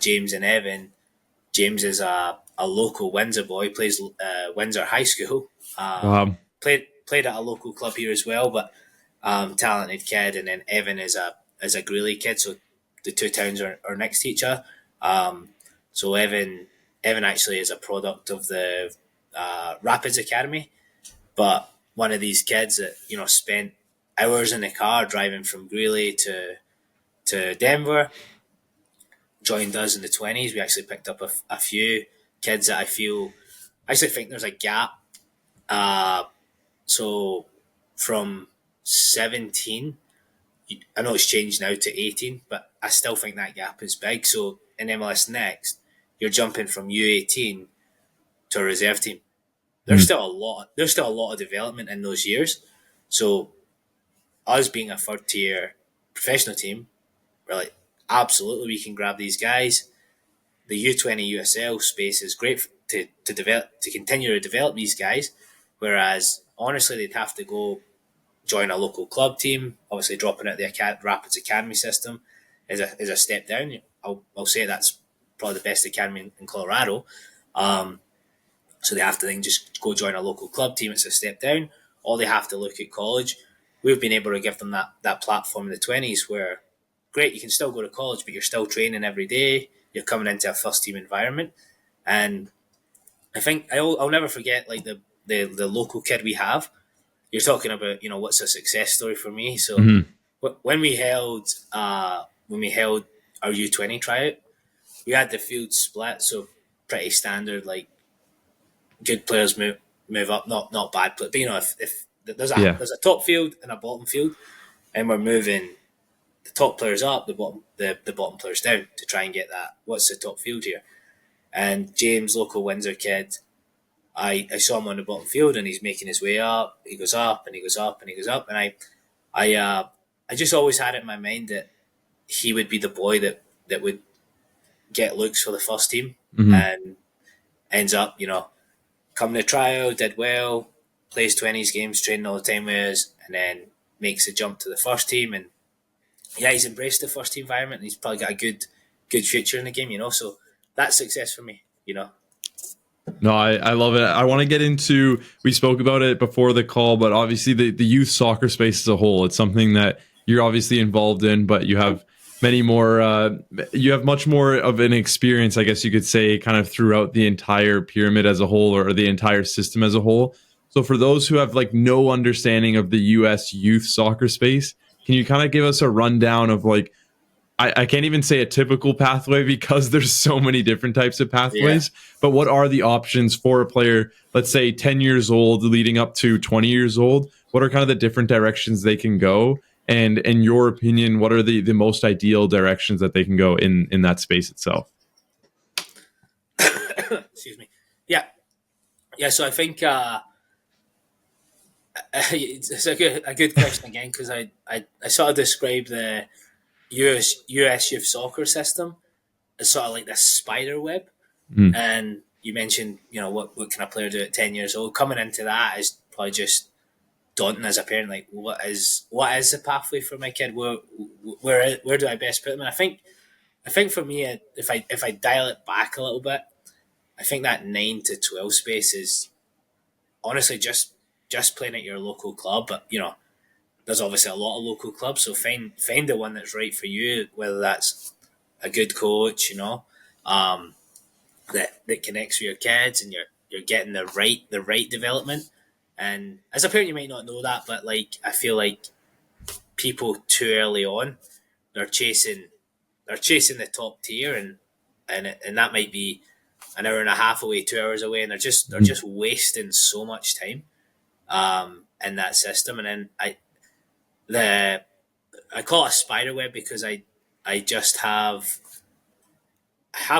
James and Evan. James is a local Windsor boy, plays Windsor High School. Played at a local club here as well, but talented kid. And then Evan is a Greeley kid, so the two towns are next to each other. So Evan actually is a product of the Rapids Academy, but one of these kids that spent hours in the car driving from Greeley to Denver joined us in the 20s. We actually picked up a few kids that I actually think there's a gap. So from 17, I know it's changed now to 18, but I still think that gap is big. So in MLS Next, you're jumping from U18 to a reserve team. There's Mm. still a lot. There's still a lot of development in those years. So us being a third tier professional team, we're like, absolutely, we can grab these guys. The U20 USL space is great to develop, to continue to develop these guys. Whereas honestly, they'd have to go join a local club team. Obviously, dropping out the Rapids Academy system is a step down. I'll say that's probably the best academy in Colorado. So they have to then just go join a local club team. It's a step down. Or they have to look at college. We've been able to give them that platform in the 20s where, great, you can still go to college, but you're still training every day. You're coming into a first team environment. And I think I'll never forget like the local kid we have. You're talking about, what's a success story for me. So Mhm. when we held our U20 tryout, we had the field split, so pretty standard, like good players move up, not bad, but if there's a Yeah. there's a top field and a bottom field, and we're moving the top players up, the bottom players down to try and get that. What's the top field here? And James, local Windsor kid, I saw him on the bottom field and he's making his way up. He goes up and he goes up and he goes up, and I just always had it in my mind that he would be the boy that would get looks for the first team, Mhm. and ends up coming to trial, did well, plays 20s games, training all the time with us, and then makes a jump to the first team. And yeah, he's embraced the first team environment, and he's probably got a good future in the game. So that's success for me. No, I love it. I want to get into, we spoke about it before the call, but obviously the youth soccer space as a whole, it's something that you're obviously involved in, but you have many more, you have much more of an experience, I guess you could say, kind of throughout the entire pyramid as a whole, or the entire system as a whole. So for those who have like no understanding of the US youth soccer space, can you kind of give us a rundown of like, I can't even say a typical pathway because there's so many different types of Yeah. pathways, but what are the options for a player, let's say 10 years old leading up to 20 years old? What are kind of the different directions they can go? And in your opinion, what are the most ideal directions that they can go in that space itself? Excuse me. Yeah, yeah. So I think it's a good question again, because I sort of describe the US youth soccer system as sort of like this spider web, Mm. and you mentioned, what can a player do at 10 years old? Coming into that is probably just daunting as a parent. Like, what is the pathway for my kid? Where do I best put them? And I think for me, if I dial it back a little bit, I think that 9 to 12 space is honestly just playing at your local club. But there's obviously a lot of local clubs, so find the one that's right for you. Whether that's a good coach, that connects with your kids, and you're getting the right development. And as a parent, you might not know that, but like I feel like people too early on, they're chasing they're chasing the top tier, and that might be an hour and a half away, 2 hours away, and they're just wasting so much time in that system. And then I call it a spider web because I just have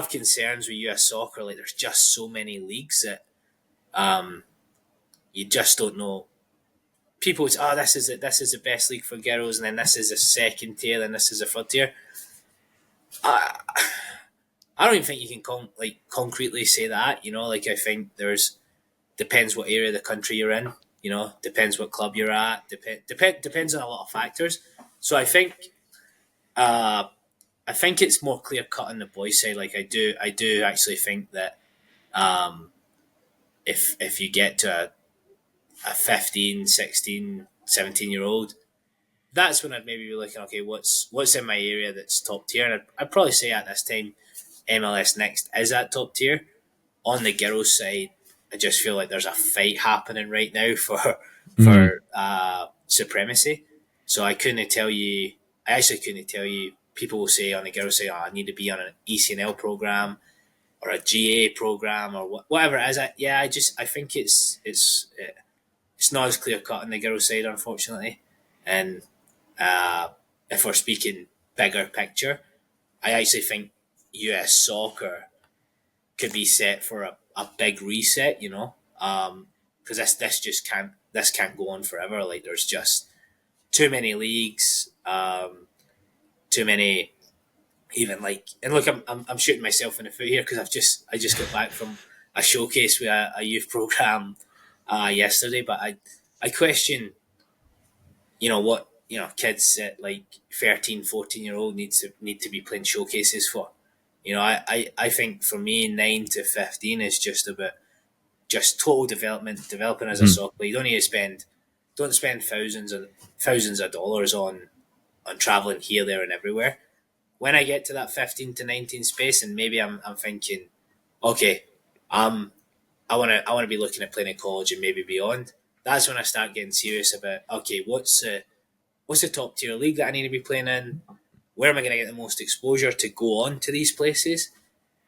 concerns with US soccer. Like, there's just so many leagues that you just don't know. People say, "Oh, this is the best league for girls," and then this is a second tier, and this is a third tier. I, I don't even think you can concretely say that. Like, I think there's depends what area of the country you're in. Depends what club you're at. Depends on a lot of factors. So uh, I think it's more clear cut on the boys' side. Like, I do actually think that if you get to a 15, 16, 17 year old, that's when I'd maybe be looking, okay, what's in my area that's top tier? And I'd probably say at this time, MLS Next is at top tier. On the girls' side, I just feel like there's a fight happening right now for Mhm. supremacy. So I actually couldn't tell you. People will say on the girls' side, I need to be on an ECNL program or a GA program or whatever it is. I think it's not as clear cut on the girls' side, unfortunately. And if we're speaking bigger picture, I actually think US soccer could be set for a big reset, because this can't go on forever. Like, there's just too many leagues, too many, even like, and look, I'm shooting myself in the foot here because I just got back from a showcase with a youth program yesterday, but I question, what kids at like 13, 14 year old need to be playing showcases for. I think for me, 9 to 15 is just about just total development, developing as a Mhm. soccer player. You don't need to don't spend thousands of dollars on traveling here, there, and everywhere. When I get to that 15 to 19 space, and maybe I'm thinking, okay, I want to be looking at playing at college and maybe beyond. That's when I start getting serious about, okay, what's the top tier league that I need to be playing in? Where am I going to get the most exposure to go on to these places?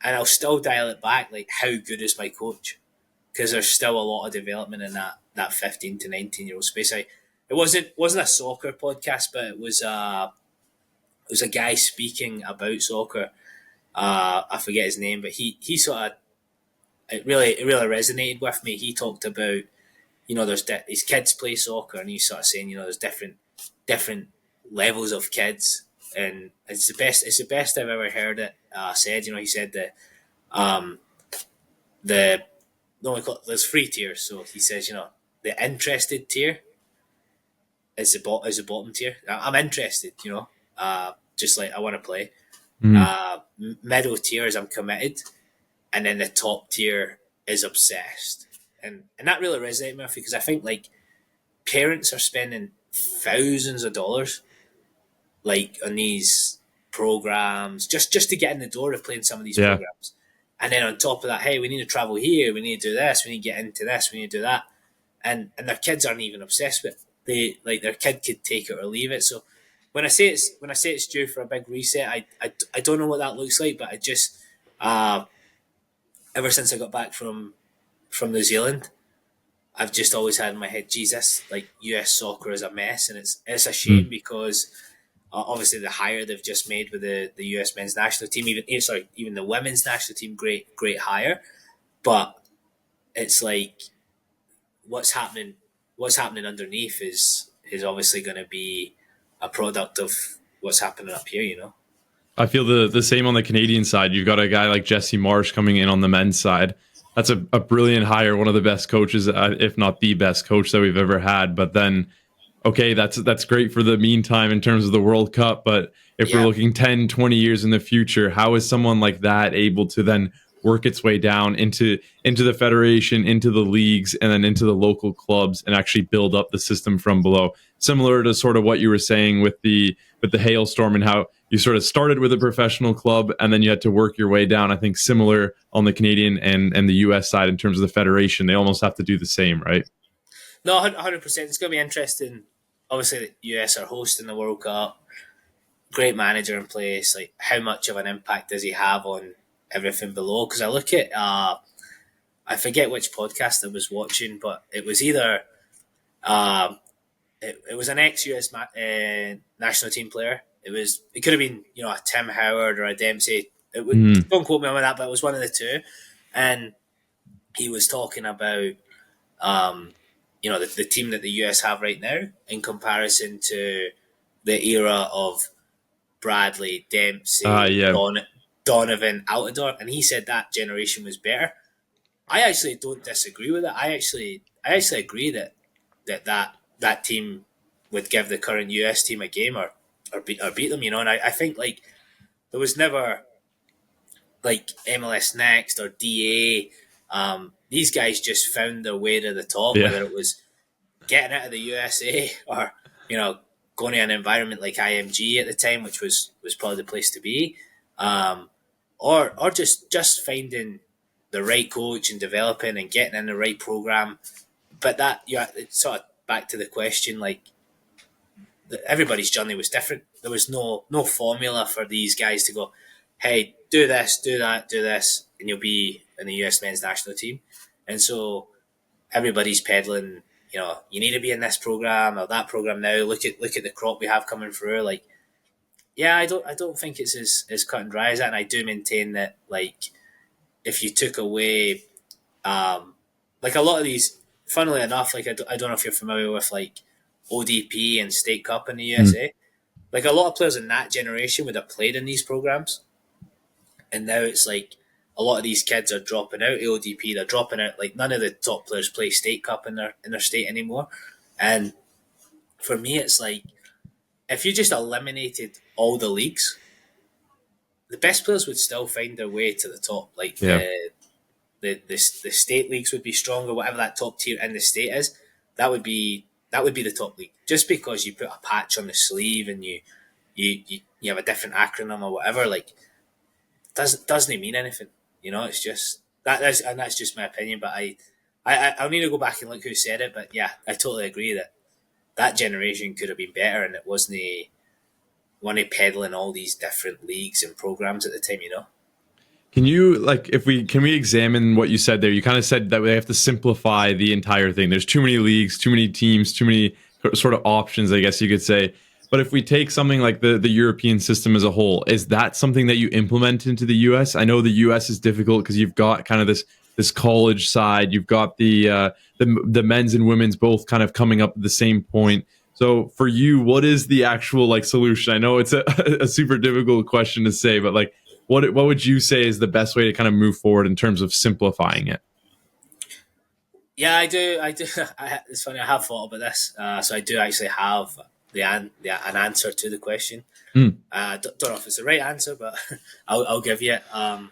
And I'll still dial it back, like, how good is my coach? Because there's still a lot of development in that 15 to 19-year-old space. It wasn't a soccer podcast, but it was a guy speaking about soccer. I forget his name, but he sort of, it really resonated with me. He talked about, there's these kids play soccer, and he's sort of saying, there's different levels of kids, and it's the best I've ever heard it said. He said that the no, there's 3 tiers. So he says, the interested tier is the bottom tier. I'm interested, just like I want to play. Mhm. Middle tier is I'm committed, and then the top tier is obsessed, and that really resonated with me because I think, like, parents are spending thousands of dollars, like, on these programs just to get in the door of playing some of these Yeah. programs. And then on top of that, hey, we need to travel here, we need to do this, we need to get into this, we need to do that. And their kids aren't even obsessed with it. Their kid could take it or leave it. So when I say it's due for a big reset, I don't know what that looks like, but I just uh, ever since I got back from New Zealand, I've just always had in my head, Jesus, like, US soccer is a mess, and it's a shame Mhm. because obviously the hire they've just made with the US men's national team, even the women's national team, great hire, but it's like what's happening what's happening underneath is obviously going to be a product of what's happening up here. I feel the same on the Canadian side. You've got a guy like Jesse Marsh coming in on the men's side, a brilliant hire, one of the best coaches, if not the best coach that we've ever had. But then, okay, that's great for the meantime in terms of the World Cup. But if we're Yeah. looking 10, 20 years in the future, how is someone like that able to then work its way down into the federation, into the leagues, and then into the local clubs and actually build up the system from below? Similar to sort of what you were saying with the hailstorm and how you sort of started with a professional club and then you had to work your way down. I think similar on the Canadian and the US side in terms of the federation, they almost have to do the same, right? No, 100%. It's going to be interesting. Obviously, the US are hosting the World Cup. Great manager in place. Like, how much of an impact does he have on everything below? Because I look at, I forget which podcast I was watching, but it was either, uh, it was an ex-US national team player. It could have been, a Tim Howard or a Dempsey. Mm. Don't quote me on that, but it was one of the two. And he was talking about, um, the team that the US have right now in comparison to the era of Bradley, Dempsey, Yeah. Donovan, Altidore, and he said that generation was better. I actually don't disagree with it. I actually agree that team would give the current US team a game or beat them. And I think like there was never like MLS Next or DA. These guys just found their way to the top, Yeah. whether it was getting out of the USA or going to an environment like IMG at the time, which was probably the place to be, um, or just finding the right coach and developing and getting in the right program. But it's sort of back to the question, like everybody's journey was different. There was no formula for these guys to go, hey, do this, do that, do this, and you'll be in the US men's national team. And so everybody's peddling, you need to be in this program or that program now. Look at the crop we have coming through. Like, yeah, I don't think it's as cut and dry as that. And I do maintain that, like, if you took away, like a lot of these, funnily enough, like I don't know if you're familiar with like ODP and State Cup in the Mm. USA. Like a lot of players in that generation would have played in these programs, and now it's like a lot of these kids are dropping out AODP. They're dropping out. Like none of the top players play State Cup in their state anymore. And for me, it's like if you just eliminated all the leagues, the best players would still find their way to the top. Like Yeah. the state leagues would be stronger, whatever that top tier in the state is. That would be the top league. Just because you put a patch on the sleeve and you have a different acronym or whatever, like doesn't mean anything. It's just that's just my opinion. But I'll need to go back and look who said it. But yeah, I totally agree that generation could have been better, and it wasn't one of peddling all these different leagues and programs at the time. Can you like if we can we examine what you said there? You kind of said that we have to simplify the entire thing. There's too many leagues, too many teams, too many sort of options, I guess you could say. But if we take something like the European system as a whole, is that something that you implement into the US? I know the US is difficult because you've got kind of this college side, you've got the men's and women's both kind of coming up at the same point. So for you, what is the actual like solution? I know it's a super difficult question to say, but like what would you say is the best way to kind of move forward in terms of simplifying it? Yeah, I do. I do. It's funny. I have thought about this, so I do actually have an answer to the question. Mm. Don't know if it's the right answer, but I'll give you it. I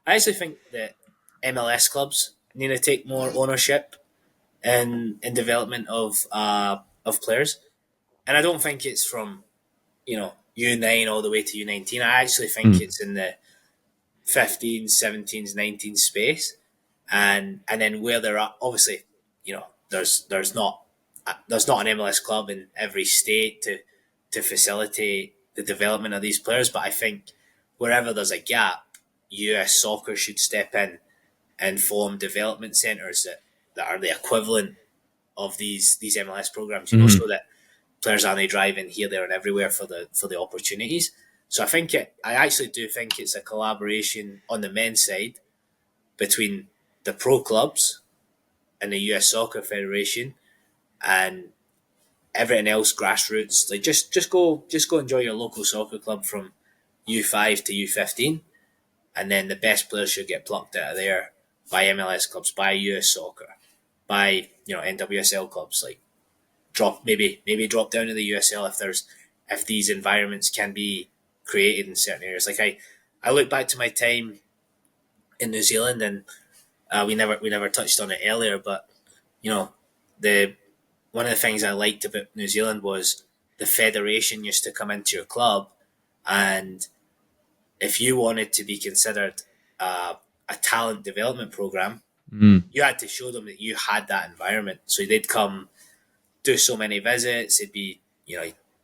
actually think that MLS clubs need to take more ownership in development of players, and I don't think it's from U9 all the way to U19. I actually think Mm. it's in the 15s, 17s, 19s space, and then where they're at. Obviously, there's not an MLS club in every state to facilitate the development of these players. But I think wherever there's a gap, US soccer should step in and form development centres that are the equivalent of these MLS programs. Hmm. So that players aren't driving here, there, and everywhere for the opportunities. So I actually do think it's a collaboration on the men's side between the pro clubs and the US Soccer Federation and everything else grassroots. Like just go enjoy your local soccer club from U5 to U15, and then the best players should get plucked out of there by MLS clubs, by US soccer, by NWSL clubs. Like maybe drop down to the USL if these environments can be created in certain areas. Like I look back to my time in New Zealand, and we never touched on it earlier, but you know the one of the things I liked about New Zealand was the federation used to come into your club, and if you wanted to be considered a talent development program, Mm. you had to show them that you had that environment. So they'd come do so many visits. It'd be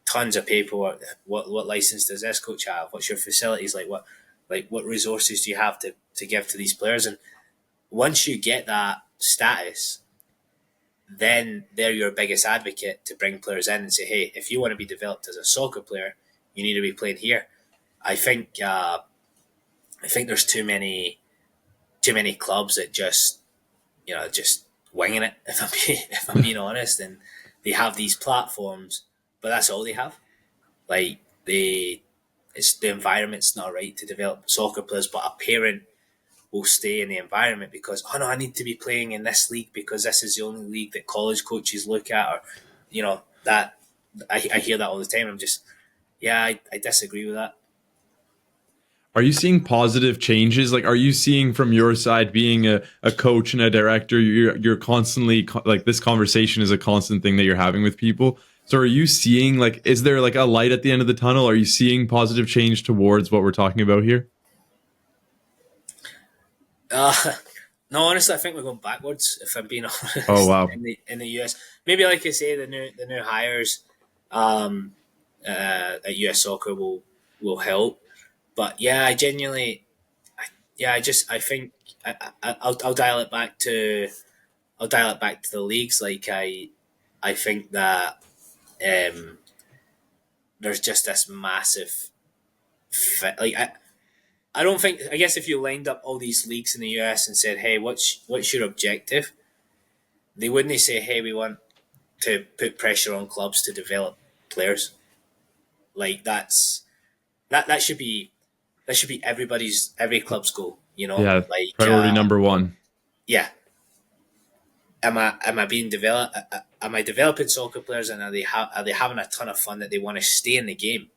tons of paperwork. What license does this coach have? What's your facilities like? What resources do you have to give to these players? And once you get that status, then they're your biggest advocate to bring players in and say, hey, if you want to be developed as a soccer player, you need to be playing here. I think there's too many clubs that just winging it. If I'm being honest, and they have these platforms, but that's all they have. Like it's the environment's not right to develop soccer players, but a parent will stay in the environment because I need to be playing in this league because this is the only league that college coaches look at, or that I hear that all the time. I'm just I disagree with that. Are you seeing positive changes? Like, are you seeing from your side, being a coach and a director, you're constantly like, this conversation is a constant thing that you're having with people. So are you seeing, like, is there like a light at the end of the tunnel? Are you seeing positive change towards what we're talking about here? Uh, no, honestly, I think we're going backwards. If I'm being Oh, honest, wow. in the US, maybe like I say, the new hires um, at US Soccer will help. But yeah, I genuinely, I think I'll dial it back to the leagues. Like I think that um, there's just this massive like I don't think I guess if you lined up all these leagues in the US and said, hey, what's your objective? They wouldn't say, hey, we want to put pressure on clubs to develop players. Like that should be every club's goal. Yeah. Like Priority number one. yeah, am I being developed? Am I developing soccer players, and are they having a ton of fun that they want to stay in the game?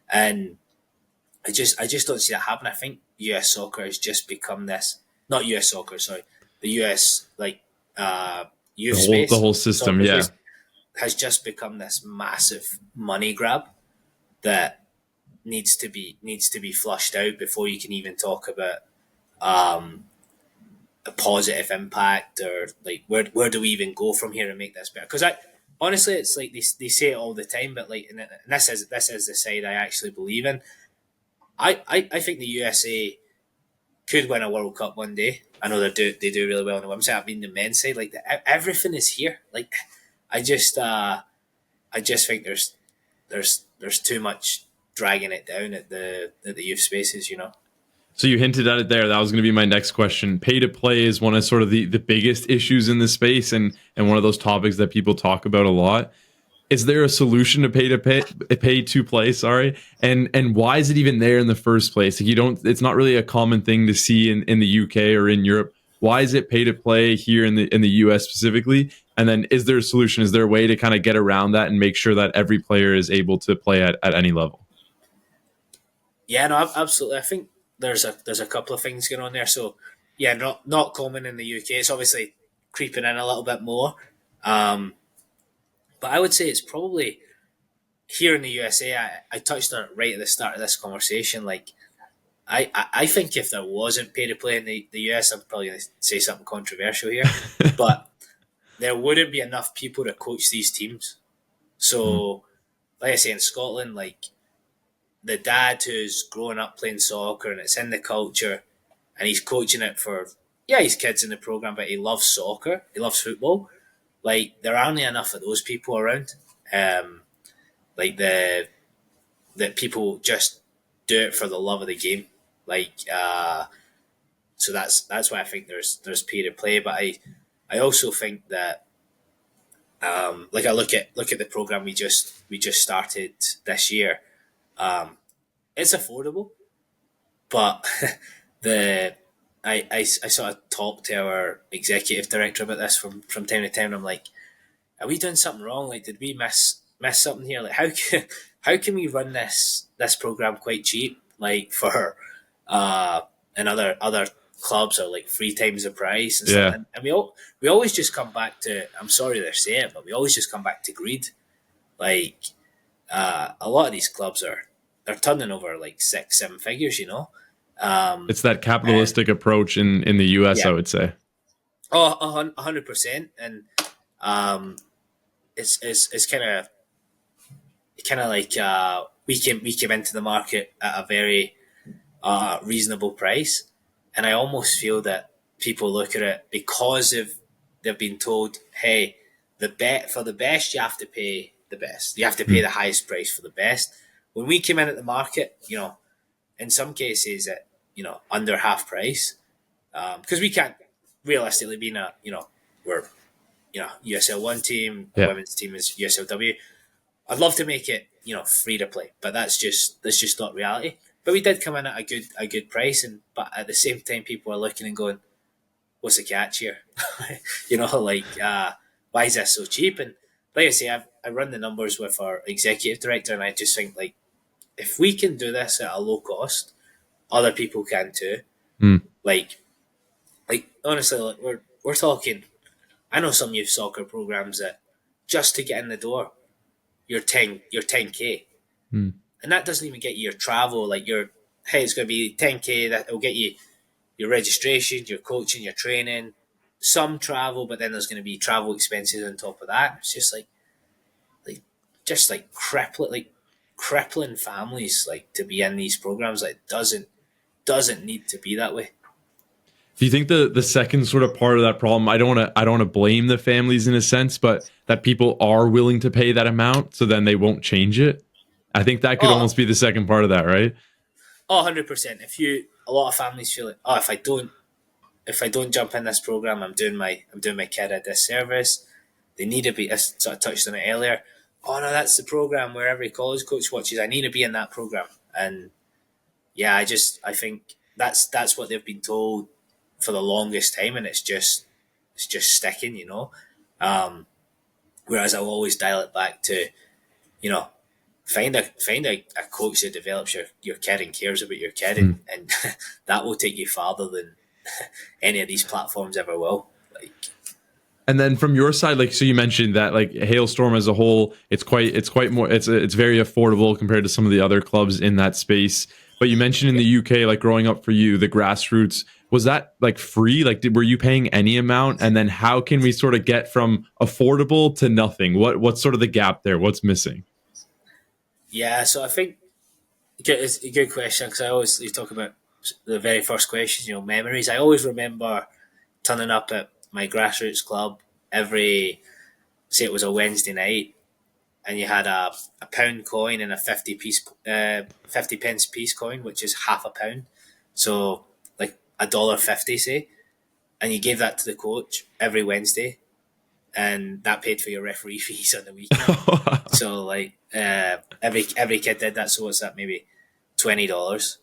And I just don't see that happen. I think US soccer has just become this, not US soccer, sorry, the US like The youth whole the space, whole system. soccer Yeah. space has just become this massive money grab that needs to be flushed out before you can even talk about um, a positive impact, or like where do we even go from here and make this better? Because I honestly, it's like they say it all the time, but like, and this is the side I actually believe in. I think the USA could win a World Cup one day. I know they do really well on the women's side. I mean the men's side, like everything is here. Like I just I just think there's too much dragging it down at the youth spaces. So you hinted at it there. That was going to be my next question. Pay to play is one of sort of the biggest issues in this space, and one of those topics that people talk about a lot. Is there a solution to pay to play? Sorry, and why is it even there in the first place? Like, you don't. It's not really a common thing to see in the UK or in Europe. Why is it pay to play here in the US specifically? And then, is there a solution? Is there a way to kind of get around that and make sure that every player is able to play at any level? Yeah, no, absolutely. I think there's a couple of things going on there. So yeah, not common in the UK. It's obviously creeping in a little bit more. Um, but I would say it's probably here in the USA. I touched on it right at the start of this conversation. Like I think if there wasn't pay to play in the US, I'm probably going to say something controversial here, but there wouldn't be enough people to coach these teams. Mm. So, like I say, in Scotland, like the dad who's growing up playing soccer and it's in the culture, and he's coaching it for his kids in the program, but he loves soccer, he loves football. Like there aren't enough of those people around. Um, like that people just do it for the love of the game. Like so that's why I think there's pay to play. But I also think that like I look at the program we just started this year. Um, it's affordable, but the I sort of talk to our executive director about this from time to time. I'm like, are we doing something wrong? Like, did we miss something here? Like, how can we run this program quite cheap? Like for and other clubs are like 3 times the price and stuff. Yeah, And we always just come back to. I'm sorry to say it, but we always just come back to greed. Like a lot of these clubs they're turning over like 6 7 figures, you know. it's that And capitalistic approach in the US, I yeah, would say. oh, 100%. And um, it's kind of like we came into the market at a very reasonable price, and I almost feel that people look at it because they've been told, hey, the bet for the best you have to pay the best. You have to pay Mm, the highest price for the best. When we came in at the market, in some cases at under half price, because we can't realistically be in a we're USL one team, a yeah. women's team is USLW. I'd love to make it free to play, but that's just not reality. But we did come in at a good price, and but at the same time, people are looking and going, "What's the catch here?" Why is this so cheap? And like I say, I run the numbers with our executive director, and I just think like if we can do this at a low cost, other people can too. Mm, Like honestly, like we're talking. I know some youth soccer programs that just to get in the door, you're 10K, mm. and that doesn't even get you your travel. Like hey, it's going to be 10K. That will get you your registration, your coaching, your training, some travel, but then there's going to be travel expenses on top of that. It's like just like crippling families like to be in these programs. Like doesn't need to be that way. Do you think the second sort of part of that problem, I don't want to blame the families in a sense, but that people are willing to pay that amount, so then they won't change it? I think that could Oh, almost be the second part of that, right? 100%. A lot of families feel like, oh, if I don't jump in this program, I'm doing my kid a disservice. They need to be. I sort of touched on it earlier. Oh no, that's the program where every college coach watches. I need to be in that program, and yeah, I think that's what they've been told for the longest time, and it's just sticking, you know. Um, Whereas I'll always dial it back to you know find a coach that develops your kid and cares about your kid, Mm. and that will take you farther than any of these platforms ever will. Like, And then from your side, like, so you mentioned that like Hailstorm as a whole, it's quite more, it's very affordable compared to some of the other clubs in that space. But you mentioned in the UK, like growing up for you, the grassroots, was that like free? Like, were you paying any amount? And then how can we sort of get from affordable to nothing? What's sort of the gap there? What's missing? yeah, so I think it's a good question because I always you talk about the very first question, memories. I always remember turning up at my grassroots club every say it was a Wednesday night, and you had a pound coin and a 50 pence piece coin, which is half a pound. So like $1.50, say, and you gave that to the coach every Wednesday, and that paid for your referee fees on the weekend. So like every kid did that. So what's that? Maybe $20.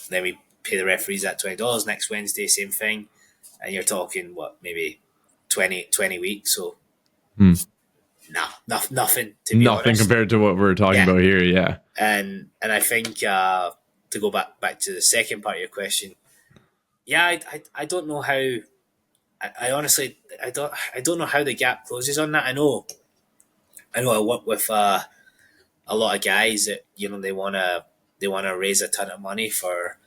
Then we pay the referees that $20 next Wednesday, same thing, and you're talking what maybe 20 weeks. So Hmm. nothing to be Nothing honest. compared to what we're talking Yeah, about here. Yeah. and I think to go back to the second part of your question, yeah, I don't know how. I honestly I don't know how the gap closes on that. I know I work with a lot of guys that they wanna raise a ton of money for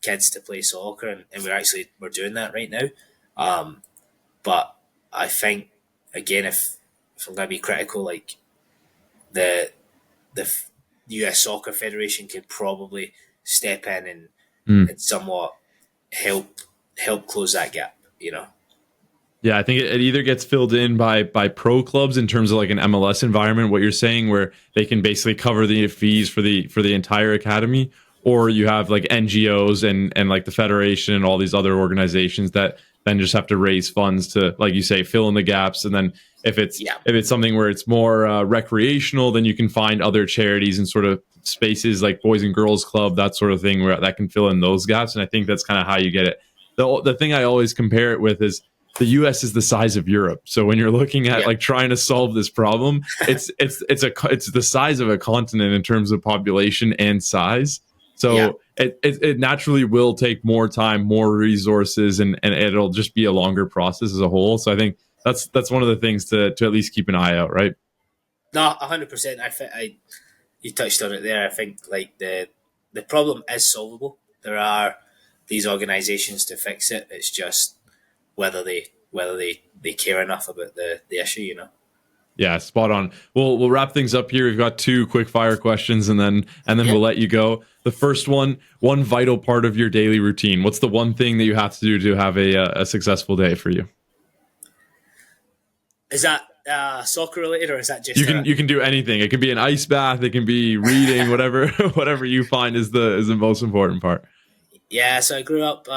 kids to play soccer, and we're doing that right now. Um, but I think again, if I'm gonna be critical, like the the US Soccer Federation could probably step in Hmm. and somewhat help help close that gap. Yeah, I think it either gets filled in by pro clubs in terms of like an MLS environment, what you're saying, where they can basically cover the fees for the entire academy, or you have like NGOs and like the federation and all these other organizations that then just have to raise funds to, like you say, fill in the gaps, and then Yeah, if it's something where it's more recreational, then you can find other charities and sort of spaces like Boys and Girls Club, that sort of thing, where that can fill in those gaps. And I think that's kind of how you get it. The thing I always compare it with is the US is the size of Europe. So when you're looking at yeah, like trying to solve this problem, it's the size of a continent in terms of population and size. yeah. So it naturally will take more time, more resources, and it'll just be a longer process as a whole. So I think that's one of the things to at least keep an eye out, right? No, 100%. I you touched on it there. I think like the problem is solvable. There are these organisations to fix it. It's just whether they care enough about the issue. You know. Yeah, spot on. We'll wrap things up here. We've got two quick fire questions, and then Yeah. we'll let you go. The first one vital part of your daily routine. What's the one thing that you have to do to have a successful day for you? Is that soccer related, or is that You just can a? you can do anything. It can be an ice bath. It can be reading. Whatever whatever you find is the most important part. Yeah. So I grew up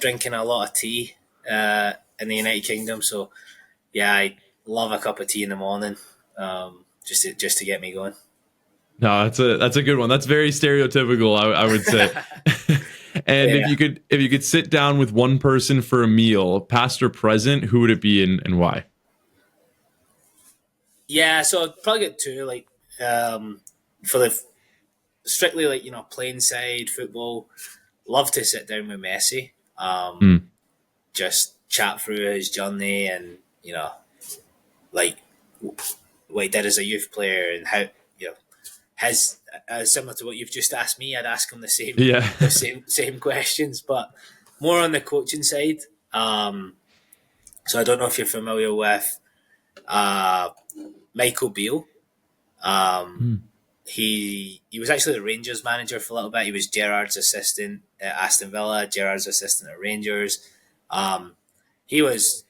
drinking a lot of tea in the United Kingdom. So yeah, I love a cup of tea in the morning, just to get me going. No, that's a good one. That's very stereotypical, I would say. And Yeah. if you could sit down with one person for a meal, past or present, who would it be and why? Yeah, so I'd probably get two, like for the strictly like playing side football. Love to sit down with Messi, Mm. just chat through his journey and like what he did as a youth player and how his similar to what you've just asked me. I'd ask him the same Yeah. the same questions, but more on the coaching side. So I don't know if you're familiar with uh, Michael Beale. Um, Mm. he was actually the Rangers manager for a little bit. He was Gerrard's assistant at Aston Villa, Gerrard's assistant at Rangers. Um, he was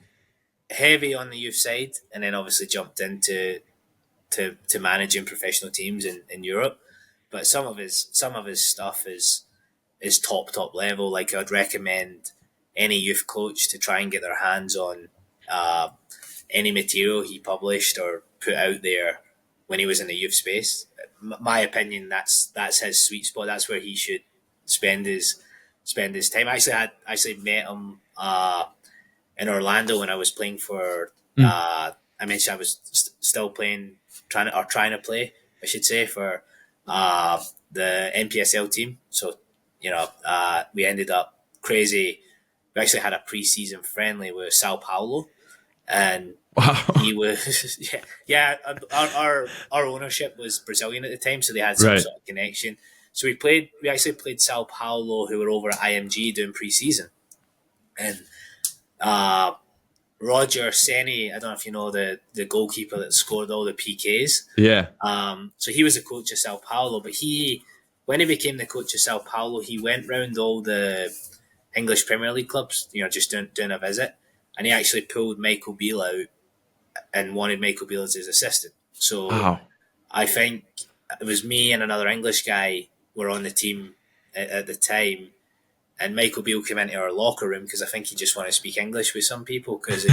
heavy on the youth side, and then obviously jumped into to managing professional teams in Europe. But some of his stuff is top level. Like I'd recommend any youth coach to try and get their hands on uh, any material he published or put out there when he was in the youth space. My opinion, that's his sweet spot. That's where he should spend his spend his time. I actually met him in Orlando when I was playing for. Mm. I mentioned I was still playing, trying to play, I should say, for the NPSL team. So we ended up crazy. We actually had a preseason friendly with Sao Paulo, and Wow. he was yeah. Our ownership was Brazilian at the time, so they had some Right. sort of connection. So we actually played Sao Paulo, who were over at IMG doing preseason, and uh, Roger Seni. I don't know if you know the goalkeeper that scored all the PKs. Yeah. So he was the coach of Sao Paulo, but when he became the coach of Sao Paulo, he went round all the English Premier League clubs, just doing a visit, and he actually pulled Michael Beale out and wanted Michael Beale as his assistant. So Wow. I think it was me and another English guy were on the team at the time, and Michael Beale came into our locker room because I think he just wanted to speak English with some people because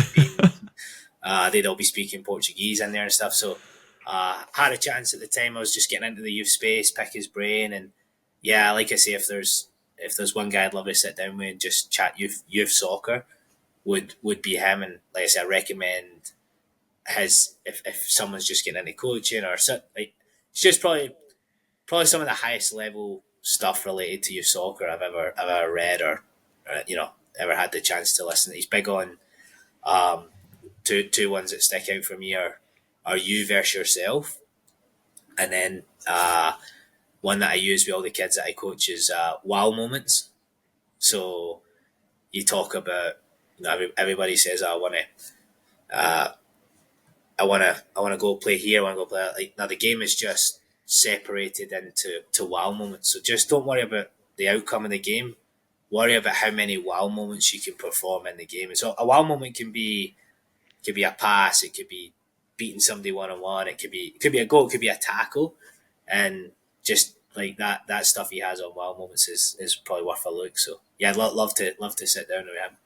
they'd all be speaking Portuguese in there and stuff. So had a chance at the time. I was just getting into the youth space, pick his brain, and yeah, like I say, if there's one guy I'd love to sit down with and just chat youth soccer, would be him. And like I said, I recommend his if someone's just getting into coaching or so, like it's just probably some of the highest level stuff related to youth soccer I've ever read or ever had the chance to listen. He's big on um, two ones that stick out for me are you versus yourself, and then one that I use with all the kids that I coach is wow moments. So you talk about everybody says I want to go play here. I want to go play like now. The game is just separated into wow moments. So just don't worry about the outcome of the game. Worry about how many wow moments you can perform in the game. And so a wow moment could be a pass. It could be beating somebody 1-on-1. It could be a goal. It could be a tackle, and just like that stuff he has on wow moments is probably worth a look. So yeah, I'd love to sit down with him.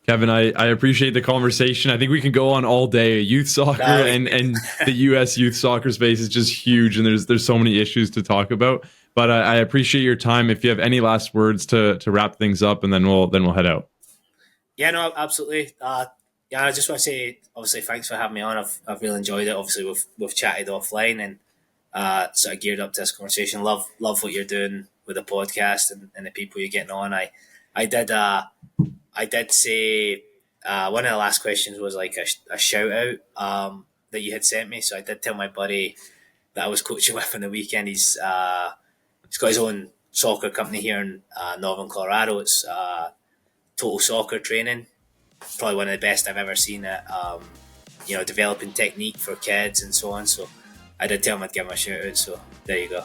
Kevin, I appreciate the conversation. I think we can go on all day. Youth soccer and the U.S. youth soccer space is just huge, and there's so many issues to talk about. But I appreciate your time. If you have any last words to wrap things up, and then we'll head out. Yeah, no, absolutely. Yeah, I just want to say, obviously, thanks for having me on. I've really enjoyed it. Obviously, we've chatted offline and sort of geared up to this conversation. Love what you're doing with the podcast and the people you're getting on. I did say one of the last questions was like a shout out that you had sent me. So I did tell my buddy that I was coaching with on the weekend. He's got his own soccer company here in Northern Colorado. It's Total Soccer Training. Probably one of the best I've ever seen at developing technique for kids and so on. So I did tell him I'd give him a shout out. So there you go.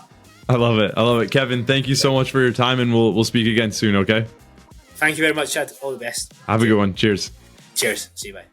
I love it, Kevin. Thank you so much for your time, and we'll speak again soon. Okay. Thank you very much, Chad. All the best. Have a good one. Cheers. Cheers. See you. Bye.